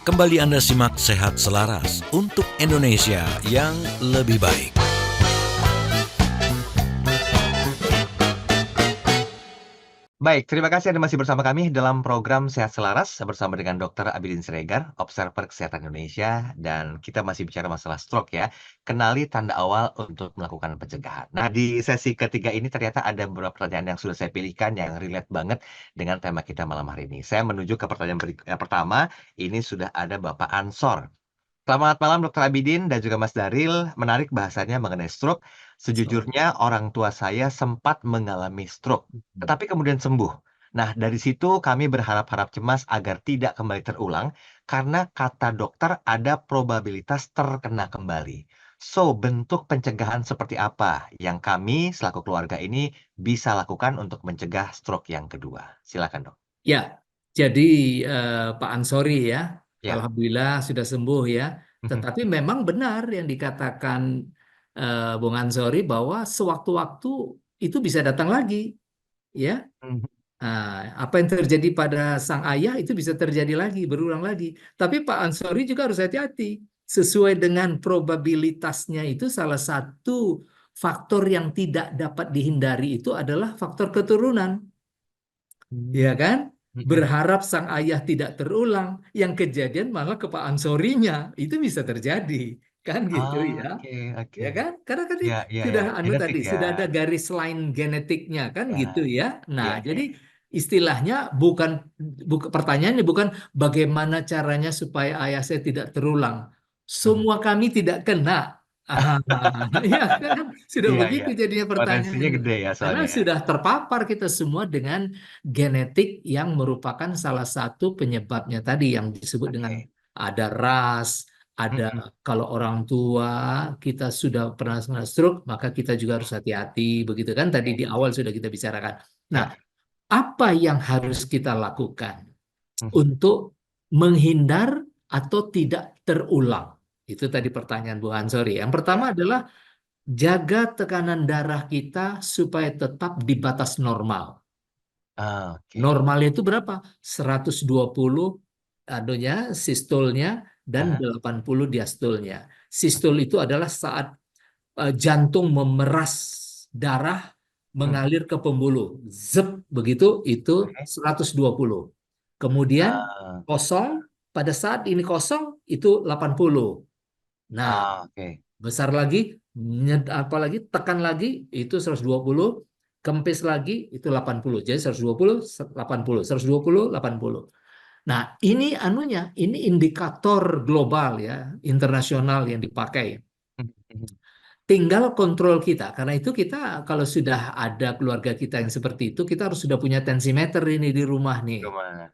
Kembali Anda simak Sehat Selaras untuk Indonesia yang lebih baik. Baik, terima kasih Anda masih bersama kami dalam program Sehat Selaras bersama dengan Dr. Abidin Siregar, Observer Kesehatan Indonesia, dan kita masih bicara masalah stroke ya. Kenali tanda awal untuk melakukan pencegahan. Nah, di sesi ketiga ini ternyata ada beberapa pertanyaan yang sudah saya pilihkan yang relate banget dengan tema kita malam hari ini. Saya menuju ke pertanyaan pertama, ini sudah ada Bapak Ansor. Selamat malam Dr. Abidin dan juga Mas Daril. Menarik bahasanya mengenai stroke. Sejujurnya orang tua saya sempat mengalami stroke, tetapi kemudian sembuh. Nah, dari situ kami berharap-harap cemas agar tidak kembali terulang karena kata dokter ada probabilitas terkena kembali. So, bentuk pencegahan seperti apa yang kami selaku keluarga ini bisa lakukan untuk mencegah stroke yang kedua? Silakan, Dok. Ya, jadi Pak Ansori ya, Ya. Alhamdulillah sudah sembuh ya. Tetapi memang benar yang dikatakan Bung Ansori bahwa sewaktu-waktu itu bisa datang lagi, ya. Nah, apa yang terjadi pada sang ayah itu bisa terjadi lagi, berulang lagi. Tapi Pak Ansori juga harus hati-hati. Sesuai dengan probabilitasnya itu salah satu faktor yang tidak dapat dihindari itu adalah faktor keturunan. Ya kan? Berharap sang ayah tidak terulang, yang kejadian malah ke Pak Ansorinya, itu bisa terjadi, kan gitu ya. Oke. Ya kan? Karena kan Ya, sudah genetik sudah ada ya. garis line genetiknya kan Ya, gitu ya. Nah, ya. jadi istilahnya pertanyaannya bukan bagaimana caranya supaya ayah saya tidak terulang. Semua kami tidak kena. Ya kan? Sudah Iya, begitu jadinya Potensinya pertanyaannya. gede ya Karena soalnya. sudah terpapar kita semua dengan genetik yang merupakan salah satu penyebabnya tadi yang disebut dengan Oke. ada ras, ada kalau orang tua kita sudah pernah kena stroke, maka kita juga harus hati-hati, begitu kan? Tadi di awal sudah kita bicarakan. Nah, apa yang harus kita lakukan untuk menghindar atau tidak terulang? Itu tadi pertanyaan Bu Ansori. Yang pertama adalah jaga tekanan darah kita supaya tetap di batas normal. Oke. Normalnya itu berapa? 120 anunya, sistolnya, dan 80 diastolnya. Sistol itu adalah saat jantung memeras darah mengalir ke pembuluh. Zep, begitu, itu 120. Kemudian kosong, pada saat ini kosong, itu 80. Nah, Oke. besar lagi, apalagi tekan lagi, itu 120. Kempis lagi itu 80. Jadi 120, 80, 120, 80. Nah, ini anunya, ini indikator global ya, internasional yang dipakai. Tinggal kontrol kita, karena itu kita kalau sudah ada keluarga kita yang seperti itu, kita harus sudah punya tensimeter ini di rumah nih.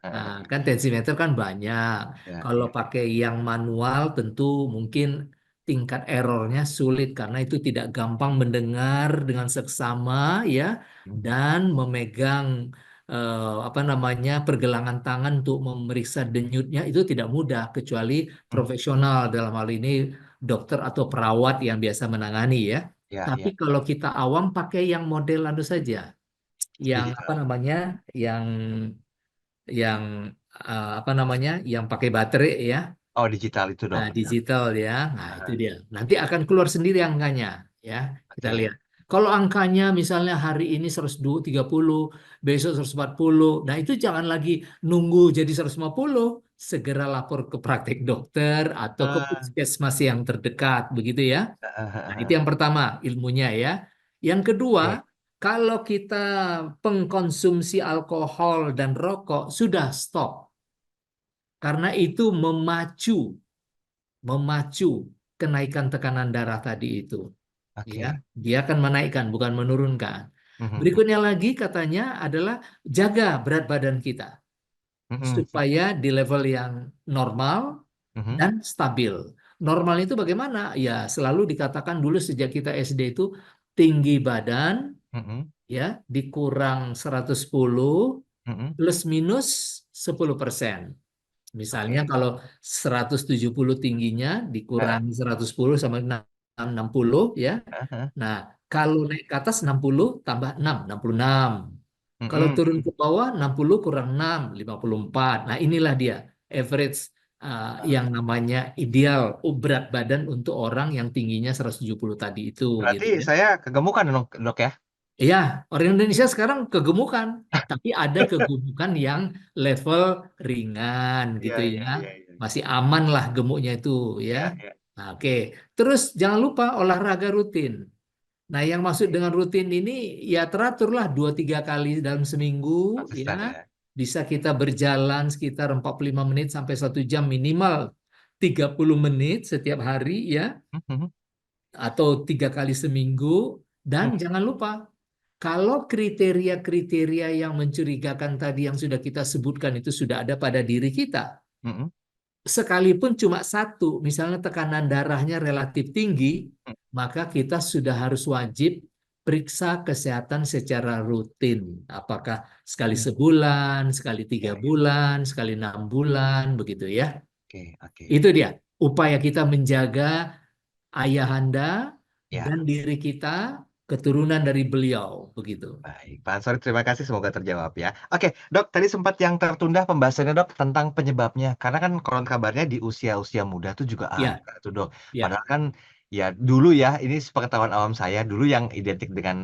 Nah, kan tensimeter kan banyak. Kalau pakai yang manual tentu mungkin tingkat errornya sulit karena itu tidak gampang mendengar dengan seksama ya dan memegang pergelangan tangan untuk memeriksa denyutnya itu tidak mudah kecuali profesional, dalam hal ini dokter atau perawat yang biasa menangani ya. Tapi kalau kita awam pakai yang model anu saja, yang yang pakai baterai ya. Oh, digital itu dok. Nah, digital ya. Nah, itu dia. Nanti akan keluar sendiri angkanya ya. Kita lihat. Kalau angkanya misalnya hari ini 130, besok 140, nah itu jangan lagi nunggu jadi 150, segera lapor ke praktek dokter atau ke Ah, puskesmas yang terdekat, begitu ya. ah, Nah, ah, itu ah. yang pertama ilmunya ya. Yang kedua, Oke. kalau kita pengkonsumsi alkohol dan rokok sudah stop karena itu memacu kenaikan tekanan darah tadi itu. Ya, Oke. dia akan menaikkan bukan menurunkan. Mhm, Berikutnya lagi katanya adalah jaga berat badan kita mhm, supaya di level yang normal mhm, dan stabil. Normal itu bagaimana? Ya, selalu dikatakan dulu sejak kita SD itu tinggi badan mhm, ya dikurang 110 mhm. plus minus 10%. Misalnya Oke. kalau 170 tingginya Heeh, dikurangi 110 sama 60 ya. heeh, heeh. Nah, kalau naik ke atas 60 tambah 6, 66. Kalau Mhm, turun ke bawah 60 kurang 6, 54. Nah, inilah dia average yang namanya ideal berat badan untuk orang yang tingginya 170 tadi itu berarti gitu ya. saya kegemukan dong, Dok ya? Iya, orang Indonesia sekarang kegemukan, tapi ada kegemukan yang level ringan Iya, gitu iya, ya. iya, iya. Masih aman lah gemuknya itu ya. Iya, iya. Nah, oke. Terus jangan lupa olahraga rutin. Nah, yang maksud dengan rutin ini ya teraturlah 2-3 kali dalam seminggu ya. Konsisten ya. Bisa kita berjalan sekitar 45 menit sampai 1 jam minimal 30 menit setiap hari ya Mhm, atau 3 kali seminggu dan mhm, jangan lupa kalau kriteria-kriteria yang mencurigakan tadi yang sudah kita sebutkan itu sudah ada pada diri kita, mhm, sekalipun cuma satu, misalnya tekanan darahnya relatif tinggi, mhm. maka kita sudah harus wajib periksa kesehatan secara rutin. Apakah sekali Mhm. sebulan, sekali tiga Iya, iya. bulan, sekali 6 bulan, begitu ya. Oke, oke. Itu dia upaya kita menjaga ayahanda Ya, dan diri kita, keturunan dari beliau, begitu. baik. Pak Ansori, terima kasih. Semoga terjawab ya. Oke, Dok, tadi sempat yang tertunda pembahasannya, Dok, tentang penyebabnya. Karena kan konon kabarnya di usia-usia muda tuh juga Ya, ada tuh, Dok. ya. Padahal kan ya dulu ya, ini sepengetahuan awam saya, dulu yang identik dengan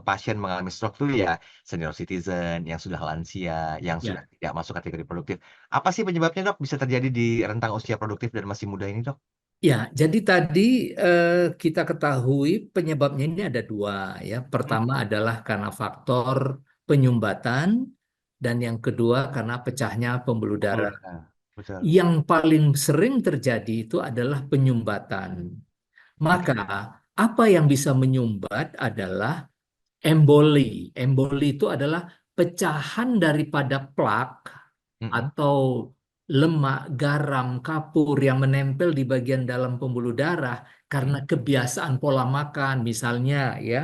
pasien mengalami stroke tuh ya senior citizen, yang sudah lansia, yang sudah Ya, tidak masuk kategori produktif. Apa sih penyebabnya, Dok? Bisa terjadi di rentang usia produktif dan masih muda ini, Dok? ya. Jadi tadi kita ketahui penyebabnya ini ada dua ya. Hmm? Pertama adalah karena faktor penyumbatan dan yang kedua karena pecahnya pembuluh Pembuluh darah. darah. Betul. Yang paling sering terjadi itu adalah penyumbatan. Oke. Maka apa yang bisa menyumbat adalah emboli. Emboli itu adalah pecahan daripada plak Mm-mm. atau lemak, garam, kapur yang menempel di bagian dalam pembuluh darah karena Mm-mm. kebiasaan pola makan. Misalnya ya,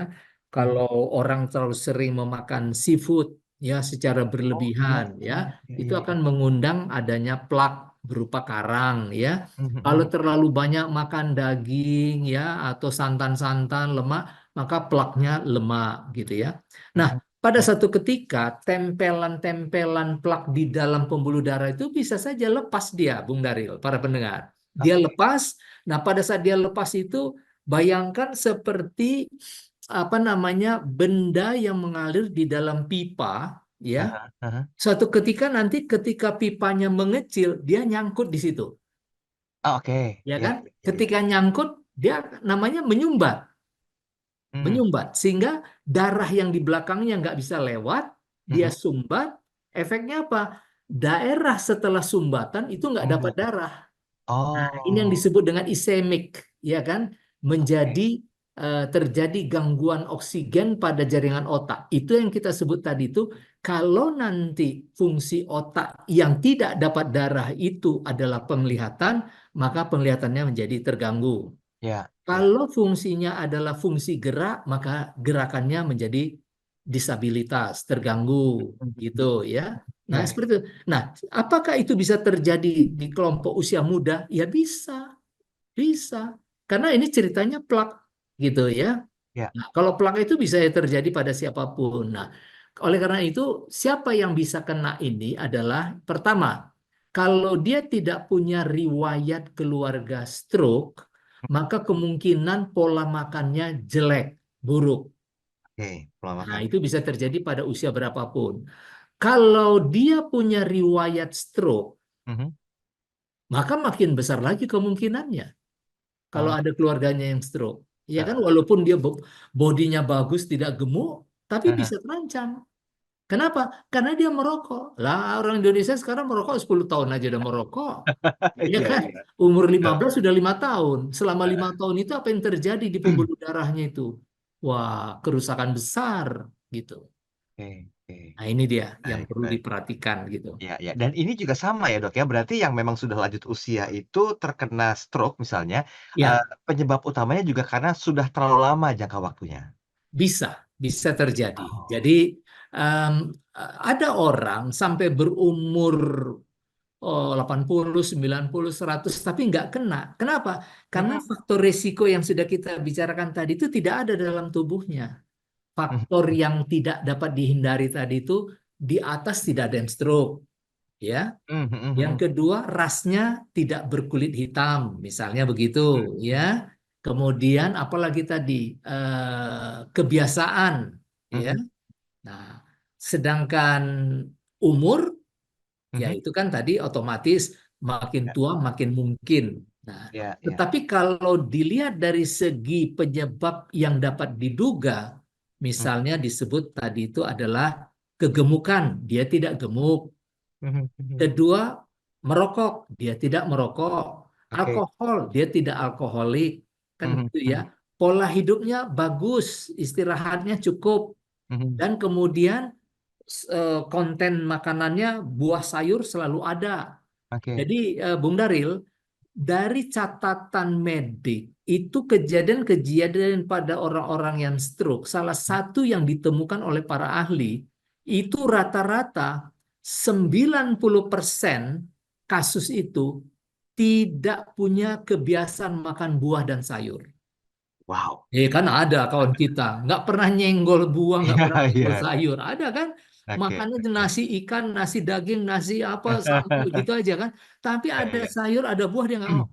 Mm-mm. kalau orang terlalu sering memakan seafood ya secara Oh iya, berlebihan ya, iya, itu iya, iya. akan mengundang adanya plak berupa karang ya. Kalau Mhm, terlalu banyak makan daging ya atau santan-santan lemak, maka plaknya lemak gitu ya. Nah, mhm, pada mhm. satu ketika tempelan-tempelan plak di dalam pembuluh darah itu bisa saja lepas dia, Bung Daril, para pendengar. Dia Oke. lepas. Nah, pada saat dia lepas itu bayangkan seperti apa namanya benda yang mengalir di dalam pipa, ya. Aha, aha. Suatu ketika nanti ketika pipanya mengecil, dia nyangkut di situ, Oh, oke. ya Iya, kan? iya, iya, iya. Ketika nyangkut, dia namanya menyumbat. Hmm, Menyumbat sehingga darah yang di belakangnya nggak bisa lewat, dia mhm. sumbat, efeknya apa? Daerah setelah sumbatan itu nggak dapat Embun. darah. Nah, ini yang Oh, disebut dengan isemik, ya kan? oke. Menjadi terjadi gangguan oksigen pada jaringan otak. Itu yang kita sebut tadi itu, kalau nanti fungsi otak yang tidak dapat darah itu adalah penglihatan, maka penglihatannya menjadi terganggu. Ya, ya. Kalau fungsinya adalah fungsi gerak, maka gerakannya menjadi disabilitas, terganggu, Mhm, gitu mhm. ya. Nah, Ya, ya. seperti itu. Nah, apakah itu bisa terjadi di kelompok usia muda? Ya bisa, bisa. Karena ini ceritanya plak, gitu ya. Ya. Nah, kalau plak itu bisa terjadi pada siapapun. Nah, oleh karena itu, siapa yang bisa kena ini adalah pertama, kalau dia tidak punya riwayat keluarga stroke, maka kemungkinan pola makannya jelek, buruk. Oke, pola Nah, makan. itu bisa terjadi pada usia berapapun. Kalau dia punya riwayat stroke, Mhm. maka makin besar lagi kemungkinannya kalau Oh, ada keluarganya yang stroke. Ya kan, heeh, walaupun dia bodinya bagus, tidak gemuk, tapi heeh. bisa terancam. Kenapa? Karena dia merokok. Lah, orang Indonesia sekarang merokok 10 tahun aja udah merokok. Ya Iya, kan? iya. Umur Betul. 15 sudah 5 tahun. Selama 5 Heeh. tahun itu apa yang terjadi di pembuluh darahnya itu? Wah, kerusakan besar gitu. Oke, oke. Nah, ini dia yang Baik, perlu baik. diperhatikan gitu. Ya, ya. Dan ini juga sama ya, Dok, ya, berarti yang memang sudah lanjut usia itu terkena stroke misalnya, Ya, penyebab utamanya juga karena sudah terlalu lama jangka waktunya? bisa terjadi. Oh. Jadi em, ada orang sampai berumur 80, 90, 100 tapi nggak kena. Kenapa? Karena Mhm, faktor risiko yang sudah kita bicarakan tadi itu tidak ada dalam tubuhnya. mhm, Faktor yang tidak dapat dihindari tadi itu di atas tidak ada yang stroke, ya. mhm, mhm, Yang mhm. kedua, rasnya tidak berkulit hitam, misalnya begitu, Mhm, ya. Kemudian apalagi tadi kebiasaan, ya. mhm, Nah, sedangkan umur, ya mhm. itu kan tadi otomatis makin Ya, tua makin mungkin. Nah, ya, ya. tetapi kalau dilihat dari segi penyebab yang dapat diduga, Mhm, misalnya disebut tadi itu adalah kegemukan, dia tidak gemuk. mhm, mhm. Kedua, merokok, dia tidak merokok. Oke. Alkohol, dia tidak alkoholik. Kan Mhm, gitu ya. mhm, Pola hidupnya bagus, istirahatnya cukup. mhm. Dan kemudian konten makanannya buah sayur selalu ada. Oke. Jadi Bung Daril, dari catatan medik itu kejadian-kejadian pada orang-orang yang stroke, salah satu yang ditemukan oleh para ahli itu rata-rata 90% kasus itu tidak punya kebiasaan makan buah dan sayur. Wow. Kan ada kawan kita, nggak pernah nyenggol buah, nggak Iya, pernah nyenggol iya. sayur. Ada kan? Oke, Makannya itu oke. nasi ikan, nasi daging, nasi apa, sampo gitu aja kan. Tapi Iya, ada iya. sayur, ada buah dia nggak mau.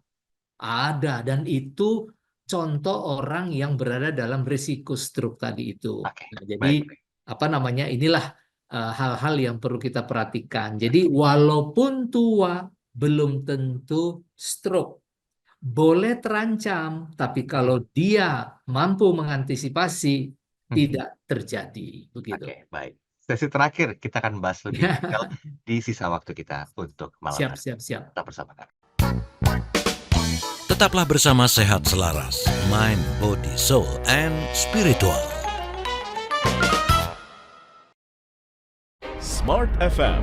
Ada, dan itu contoh orang yang berada dalam risiko stroke tadi itu. Oke, Nah, jadi baik, baik. apa namanya? Inilah hal-hal yang perlu kita perhatikan. Jadi walaupun tua, belum tentu stroke. Boleh terancam, tapi Mhm, kalau dia mampu mengantisipasi, mhm. tidak terjadi. Begitu. Oke, baik. Sesi terakhir kita akan bahas lebih detail di sisa waktu kita untuk malam Siap, hari. siap, siap. Tetap bersama kami. Tetaplah bersama Sehat Selaras, Mind, Body, Soul, and Spiritual. Smart FM,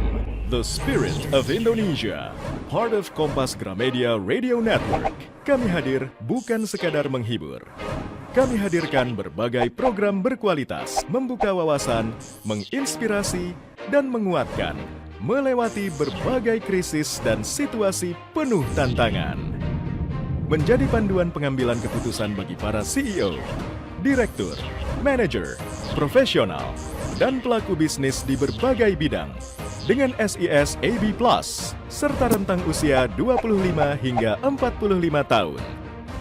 the spirit of Indonesia, part of Kompas Gramedia Radio Network. Kami hadir bukan sekadar menghibur. Kami hadirkan berbagai program berkualitas, membuka wawasan, menginspirasi, dan menguatkan, melewati berbagai krisis dan situasi penuh tantangan. Menjadi panduan pengambilan keputusan bagi para CEO, direktur, manajer, profesional, dan pelaku bisnis di berbagai bidang dengan SIS AB+, serta rentang usia 25 hingga 45 tahun.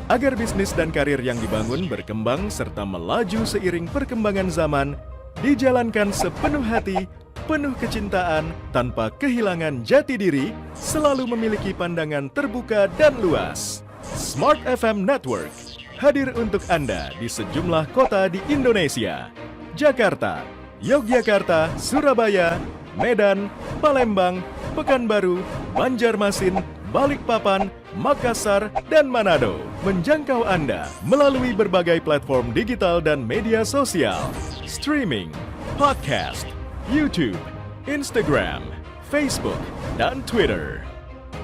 Agar bisnis dan karir yang dibangun berkembang serta melaju seiring perkembangan zaman, dijalankan sepenuh hati, penuh kecintaan, tanpa kehilangan jati diri, selalu memiliki pandangan terbuka dan luas. Smart FM Network hadir untuk Anda di sejumlah kota di Indonesia. Jakarta, Yogyakarta, Surabaya, Medan, Palembang, Pekanbaru, Banjarmasin, Balikpapan, Makassar, dan Manado. Menjangkau Anda melalui berbagai platform digital dan media sosial, streaming, podcast, YouTube, Instagram, Facebook, dan Twitter.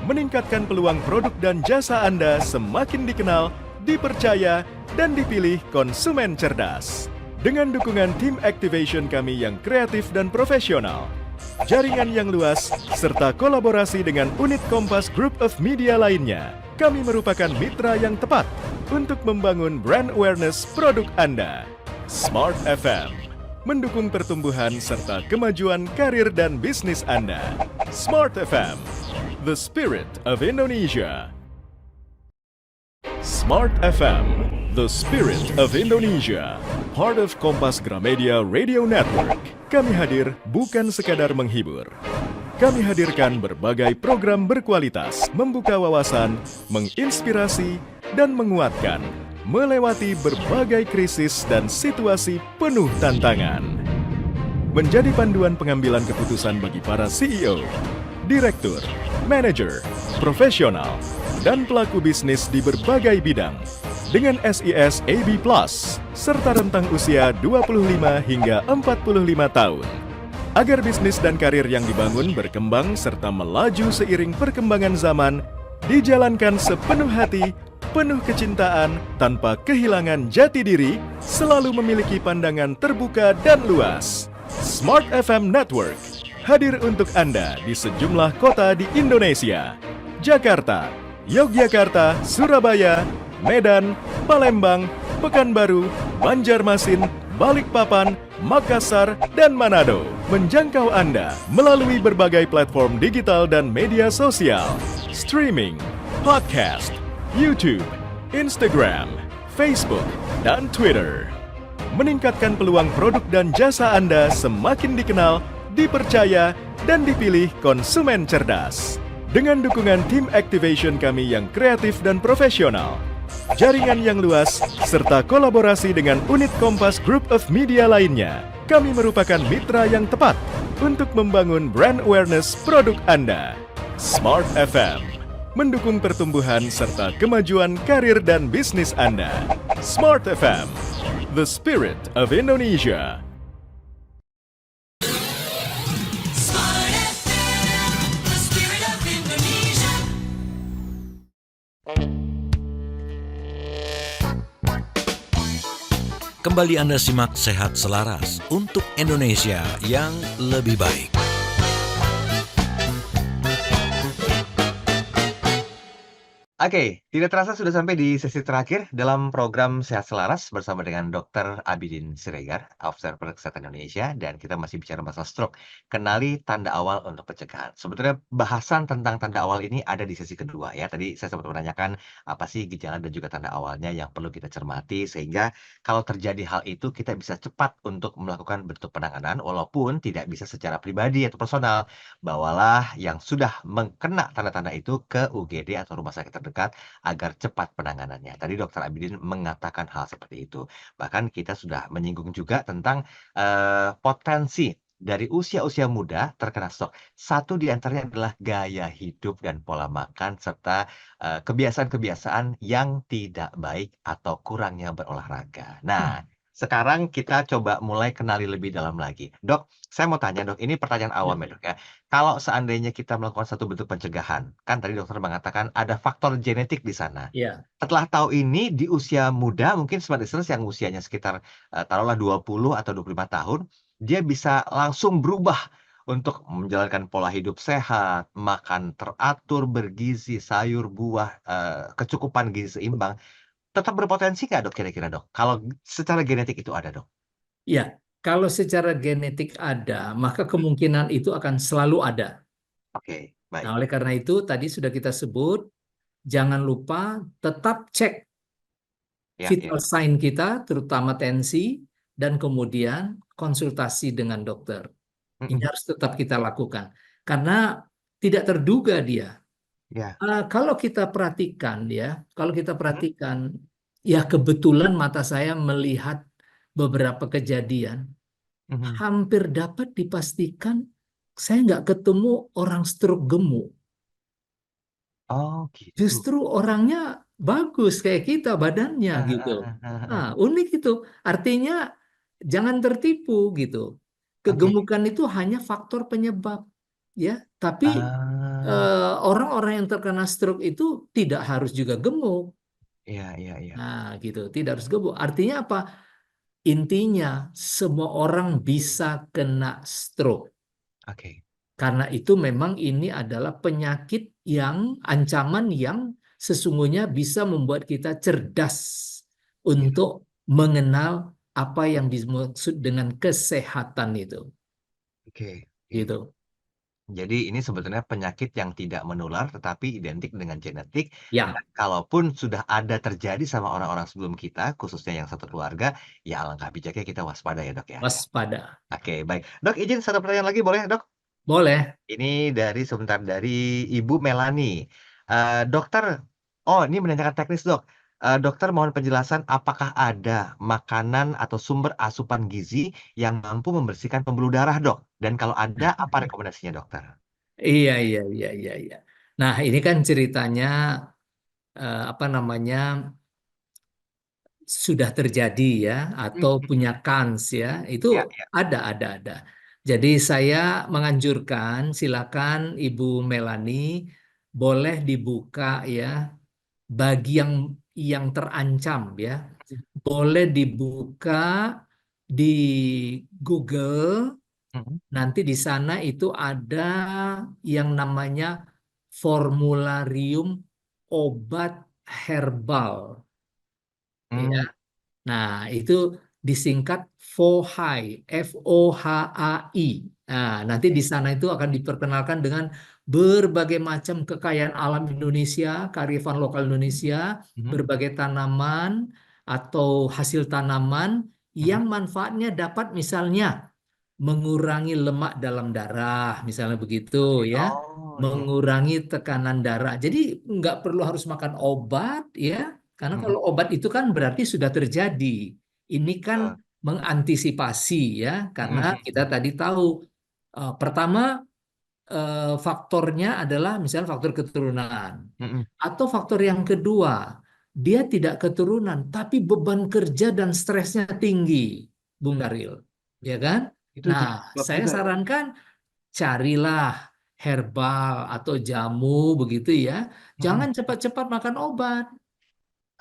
Meningkatkan peluang produk dan jasa Anda semakin dikenal, dipercaya, dan dipilih konsumen cerdas. Dengan dukungan tim activation kami yang kreatif dan profesional, jaringan yang luas, serta kolaborasi dengan unit Kompas Group of Media lainnya, kami merupakan mitra yang tepat untuk membangun brand awareness produk Anda. Smart FM mendukung pertumbuhan serta kemajuan karir dan bisnis Anda. Smart FM, the spirit of Indonesia. Smart FM, the spirit of Indonesia, part of Kompas Gramedia Radio Network. Kami hadir bukan sekadar menghibur. Kami hadirkan berbagai program berkualitas, membuka wawasan, menginspirasi, dan menguatkan, melewati berbagai krisis dan situasi penuh tantangan. Menjadi panduan pengambilan keputusan bagi para CEO, direktur, manajer, profesional, dan pelaku bisnis di berbagai bidang dengan SIS AB+, serta rentang usia 25 hingga 45 tahun. Agar bisnis dan karir yang dibangun berkembang serta melaju seiring perkembangan zaman, dijalankan sepenuh hati, penuh kecintaan, tanpa kehilangan jati diri, selalu memiliki pandangan terbuka dan luas. Smart FM Network hadir untuk Anda di sejumlah kota di Indonesia. Jakarta, Yogyakarta, Surabaya, Medan, Palembang, Pekanbaru, Banjarmasin, Balikpapan, Makassar, dan Manado. Menjangkau Anda melalui berbagai platform digital dan media sosial, streaming, podcast, YouTube, Instagram, Facebook, dan Twitter. Meningkatkan peluang produk dan jasa Anda semakin dikenal, dipercaya, dan dipilih konsumen cerdas. Dengan dukungan tim activation kami yang kreatif dan profesional, jaringan yang luas, serta kolaborasi dengan unit Kompas Group of Media lainnya, kami merupakan mitra yang tepat untuk membangun brand awareness produk Anda. Smart FM mendukung pertumbuhan serta kemajuan karir dan bisnis Anda. Smart FM, the spirit of Indonesia. Smart FM, the spirit of Indonesia. Kembali Anda simak Sehat Selaras untuk Indonesia yang lebih baik. Oke, tidak terasa sudah sampai di sesi terakhir dalam program Sehat Selaras bersama dengan Dr. Abidin Siregar, Observer Kesehatan Indonesia, dan kita masih bicara masalah stroke. Kenali tanda awal untuk pencegahan. Sebetulnya bahasan tentang tanda awal ini ada di sesi kedua ya. Tadi saya sempat menanyakan apa sih gejala dan juga tanda awalnya yang perlu kita cermati sehingga kalau terjadi hal itu kita bisa cepat untuk melakukan bentuk penanganan walaupun tidak bisa secara pribadi atau personal. Bawalah yang sudah mengkena tanda-tanda itu ke UGD atau rumah sakit terdekat agar cepat penanganannya. Tadi Dr. Abidin mengatakan hal seperti itu. Bahkan kita sudah menyinggung juga tentang potensi dari usia-usia muda terkena stroke. Satu di antaranya adalah gaya hidup dan pola makan serta kebiasaan-kebiasaan yang tidak baik atau kurangnya berolahraga. Nah, sekarang kita coba mulai kenali lebih dalam lagi. Dok, saya mau tanya dok, ini pertanyaan awam ya dok ya. Kalau seandainya kita melakukan satu bentuk pencegahan, kan tadi dokter mengatakan ada faktor genetik di sana. Ya, Setelah tahu ini di usia muda, mungkin smart listeners yang usianya sekitar taruhlah 20 atau 25 tahun, dia bisa langsung berubah untuk menjalankan pola hidup sehat, makan teratur, bergizi, sayur, buah, kecukupan gizi seimbang. Tetap berpotensi nggak dok kira-kira dok? Kalau secara genetik itu ada dok? ya. Kalau secara genetik ada, maka kemungkinan itu akan selalu ada. Oke, baik. Nah, oleh karena itu tadi sudah kita sebut, jangan lupa tetap cek Ya, vital sign kita, terutama tensi, dan kemudian konsultasi dengan dokter. Ini Mm-mm. harus tetap kita lakukan. Karena tidak terduga dia. Ya. Kalau kita perhatikan ya, ya kebetulan mata saya melihat beberapa kejadian, Mhm. hampir dapat dipastikan saya nggak ketemu orang stroke gemuk. Oh gitu. Justru orangnya bagus kayak kita badannya gitu. Nah, unik itu. Artinya jangan tertipu gitu. Kegemukan itu hanya faktor penyebab ya, tapi orang-orang yang terkena stroke itu tidak harus juga gemuk. Iya, iya, iya. Nah, gitu. Tidak harus gemuk. Artinya apa? Intinya semua orang bisa kena stroke. Oke. Karena itu memang ini adalah penyakit yang ancaman yang sesungguhnya bisa membuat kita cerdas untuk mengenal apa yang dimaksud dengan kesehatan itu. Oke. Gitu. Jadi ini sebetulnya penyakit yang tidak menular tetapi identik dengan genetik dan Ya, kalaupun sudah ada terjadi sama orang-orang sebelum kita, khususnya yang satu keluarga, ya alangkah bijaknya kita waspada ya, Dok, ya. waspada. Oke, baik. Dok, izin satu pertanyaan lagi boleh, Dok? Boleh. Ini dari Ibu Melani. Dokter ini menanyakan teknis, Dok. Dokter mohon penjelasan apakah ada makanan atau sumber asupan gizi yang mampu membersihkan pembuluh darah, Dok? Dan kalau ada, apa rekomendasinya, Dokter? Iya, iya, iya, iya, iya. Nah, ini kan ceritanya apa namanya sudah terjadi ya atau punya kans ya. Itu Ya, ya. ada. Jadi saya menganjurkan silakan Ibu Melani boleh dibuka ya bagi yang terancam ya. Boleh dibuka di Google. Mhm. Nanti di sana itu ada yang namanya formularium obat herbal, ya. Mmm, Nah, itu disingkat FOHAI, FOHAI. Nah, nanti di sana itu akan diperkenalkan dengan berbagai macam kekayaan alam Indonesia, kearifan lokal Indonesia, mhm, berbagai tanaman atau hasil tanaman mhm. yang manfaatnya dapat misalnya mengurangi lemak dalam darah, misalnya begitu ya, Oh, iya. mengurangi tekanan darah. Jadi nggak perlu harus makan obat ya, karena Mhm, kalau obat itu kan berarti sudah terjadi. Ini kan betul. mengantisipasi ya, Mhm, karena mhm, kita mhm. tadi tahu pertama faktornya adalah misalnya faktor keturunan, Mhm. atau faktor yang kedua dia tidak keturunan tapi beban kerja dan stresnya tinggi, Bung Daril, ya kan? Itu Nah, jadi sebab saya juga ya, Dok? sarankan carilah herbal atau jamu begitu ya. Mhm. Jangan cepat-cepat makan obat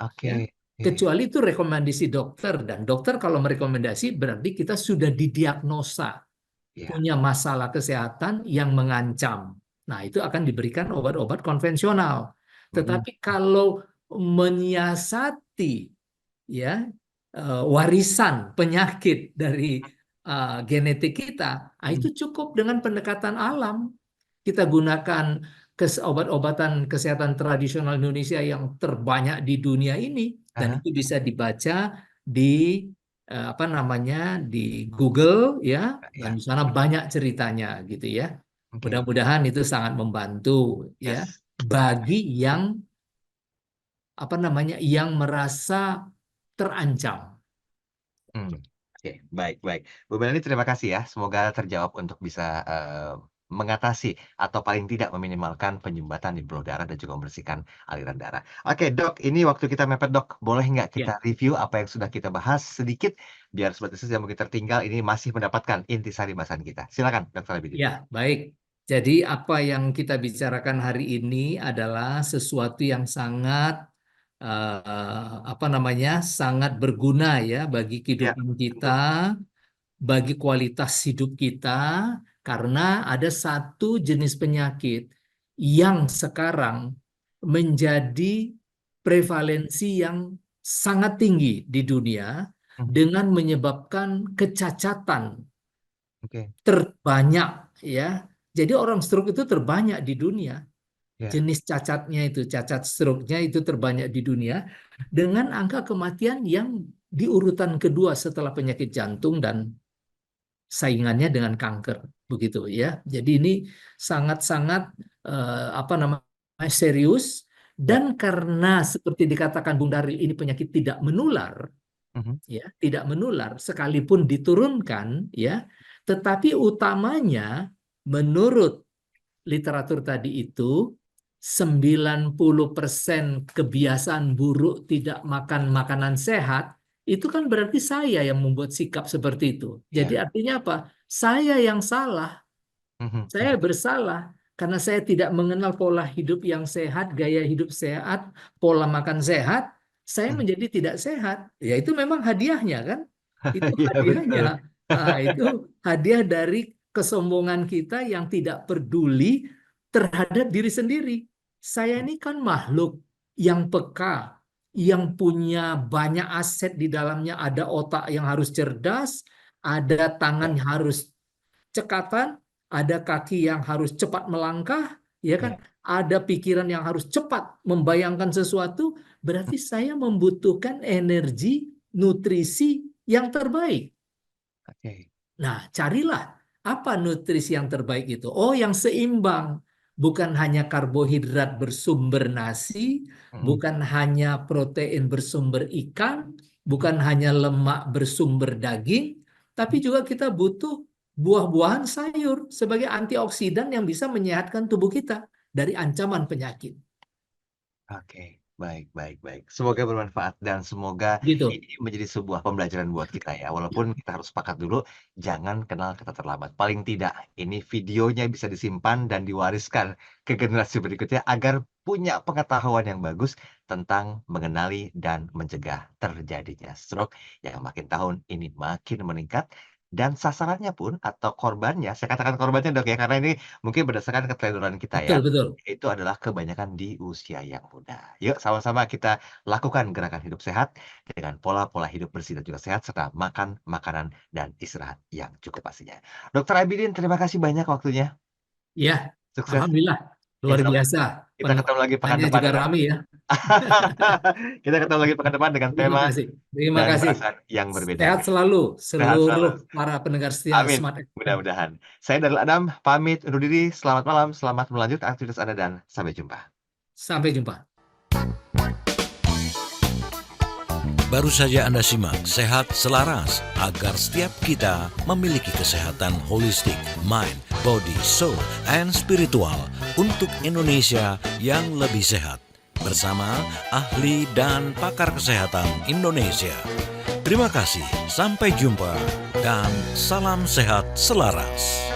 Oke, ya. oke. Kecuali itu rekomendasi dokter dan dokter kalau merekomendasi berarti kita sudah didiagnosa Iya. punya masalah kesehatan yang mengancam. Nah, itu akan diberikan obat-obat konvensional. Mhm. Tetapi kalau menyiasati ya warisan penyakit dari genetik kita, itu Mhm. cukup dengan pendekatan alam. Kita gunakan obat-obatan kesehatan tradisional Indonesia yang terbanyak di dunia ini, dan Ah itu bisa dibaca di apa namanya di Google ya, dan iya. di sana banyak ceritanya gitu ya. Oke. Mudah-mudahan itu sangat membantu ya Yes. bagi yang apa namanya yang merasa terancam. Mmm, oke, baik, baik. Bu Melani terima kasih ya, semoga terjawab untuk bisa, mengatasi atau paling tidak meminimalkan penyumbatan di pembuluh darah dan juga membersihkan aliran darah. Oke, Dok, ini waktu kita mepet, Dok. Boleh nggak kita Ya, review apa yang sudah kita bahas sedikit, biar sobat bisnis yang mungkin tertinggal ini masih mendapatkan intisari bahasan kita. Silakan, Dokter Abidin. ya, baik. Jadi apa yang kita bicarakan hari ini adalah sesuatu yang sangat apa namanya sangat berguna ya bagi Iya, kehidupan kita, betul. bagi kualitas hidup kita, karena ada satu jenis penyakit yang sekarang menjadi prevalensi yang sangat tinggi di dunia Mhm, dengan menyebabkan kecacatan oke, terbanyak ya. Jadi orang stroke itu terbanyak di dunia. iya. Jenis cacatnya itu, cacat stroke-nya itu terbanyak di dunia dengan angka kematian yang di urutan kedua setelah penyakit jantung dan saingannya dengan kanker begitu ya. Jadi ini sangat-sangat apa namanya serius, Ya. dan karena seperti dikatakan Bung Daril ini penyakit tidak menular Mhm, ya, tidak menular sekalipun diturunkan ya, tetapi utamanya menurut literatur tadi itu 90% kebiasaan buruk tidak makan makanan sehat itu kan berarti saya yang membuat sikap seperti itu. Jadi iya. artinya apa? Saya yang salah, Mhm, saya mhm, bersalah karena saya tidak mengenal pola hidup yang sehat, gaya hidup sehat, pola makan sehat, saya mhm. menjadi tidak sehat. Ya itu memang hadiahnya kan? Itu Iya, hadiahnya. betul. Itu hadiah dari kesombongan kita yang tidak peduli terhadap diri sendiri. Saya ini kan makhluk yang peka, yang punya banyak aset di dalamnya, ada otak yang harus cerdas, ada tangan Ya. yang harus cekatan, ada kaki yang harus cepat melangkah, ya kan? Ya, Ada pikiran yang harus cepat membayangkan sesuatu, berarti saya membutuhkan energi, nutrisi yang terbaik. oke. Nah, carilah apa nutrisi yang terbaik itu. Oh, yang seimbang. Bukan hanya karbohidrat bersumber nasi, Mm, bukan hanya protein bersumber ikan, bukan hanya lemak bersumber daging, tapi juga kita butuh buah-buahan sayur sebagai antioksidan yang bisa menyehatkan tubuh kita dari ancaman penyakit. Oke, baik, baik, baik. Semoga bermanfaat dan semoga Gitu. ini menjadi sebuah pembelajaran buat kita ya. Walaupun kita harus sepakat dulu, jangan kenal kata terlambat. Paling tidak, ini videonya bisa disimpan dan diwariskan ke generasi berikutnya agar punya pengetahuan yang bagus tentang mengenali dan mencegah terjadinya stroke yang makin tahun ini makin meningkat. Dan sasarannya pun atau korbannya, saya katakan korbannya dok ya, karena ini mungkin berdasarkan keteledoran kita ya. Betul, betul. Itu adalah kebanyakan di usia yang muda. Yuk sama-sama kita lakukan gerakan hidup sehat dengan pola-pola hidup bersih dan juga sehat serta makan makanan dan istirahat yang cukup pastinya. Dokter Abidin, terima kasih banyak waktunya. Ya, Sukses. alhamdulillah. Ya, Luar biasa. kita ketemu lagi pekan Penanya depan juga dengan ramai ya. kita ketemu lagi pekan depan dengan Terima tema kasih. Terima dan kasih. bahasan yang berbeda. Sehat selalu Sehat selalu. seluruh para pendengar setia Amin. Smart FM. Mudah-mudahan. Saya Darul Adam, pamit undur diri. Selamat malam, selamat melanjutkan aktivitas Anda dan sampai jumpa. Sampai jumpa. Baru saja Anda simak Sehat Selaras agar setiap kita memiliki kesehatan holistik, mind, body, soul, and spiritual untuk Indonesia yang lebih sehat. Bersama ahli dan pakar kesehatan Indonesia. Terima kasih, sampai jumpa, dan salam sehat selaras.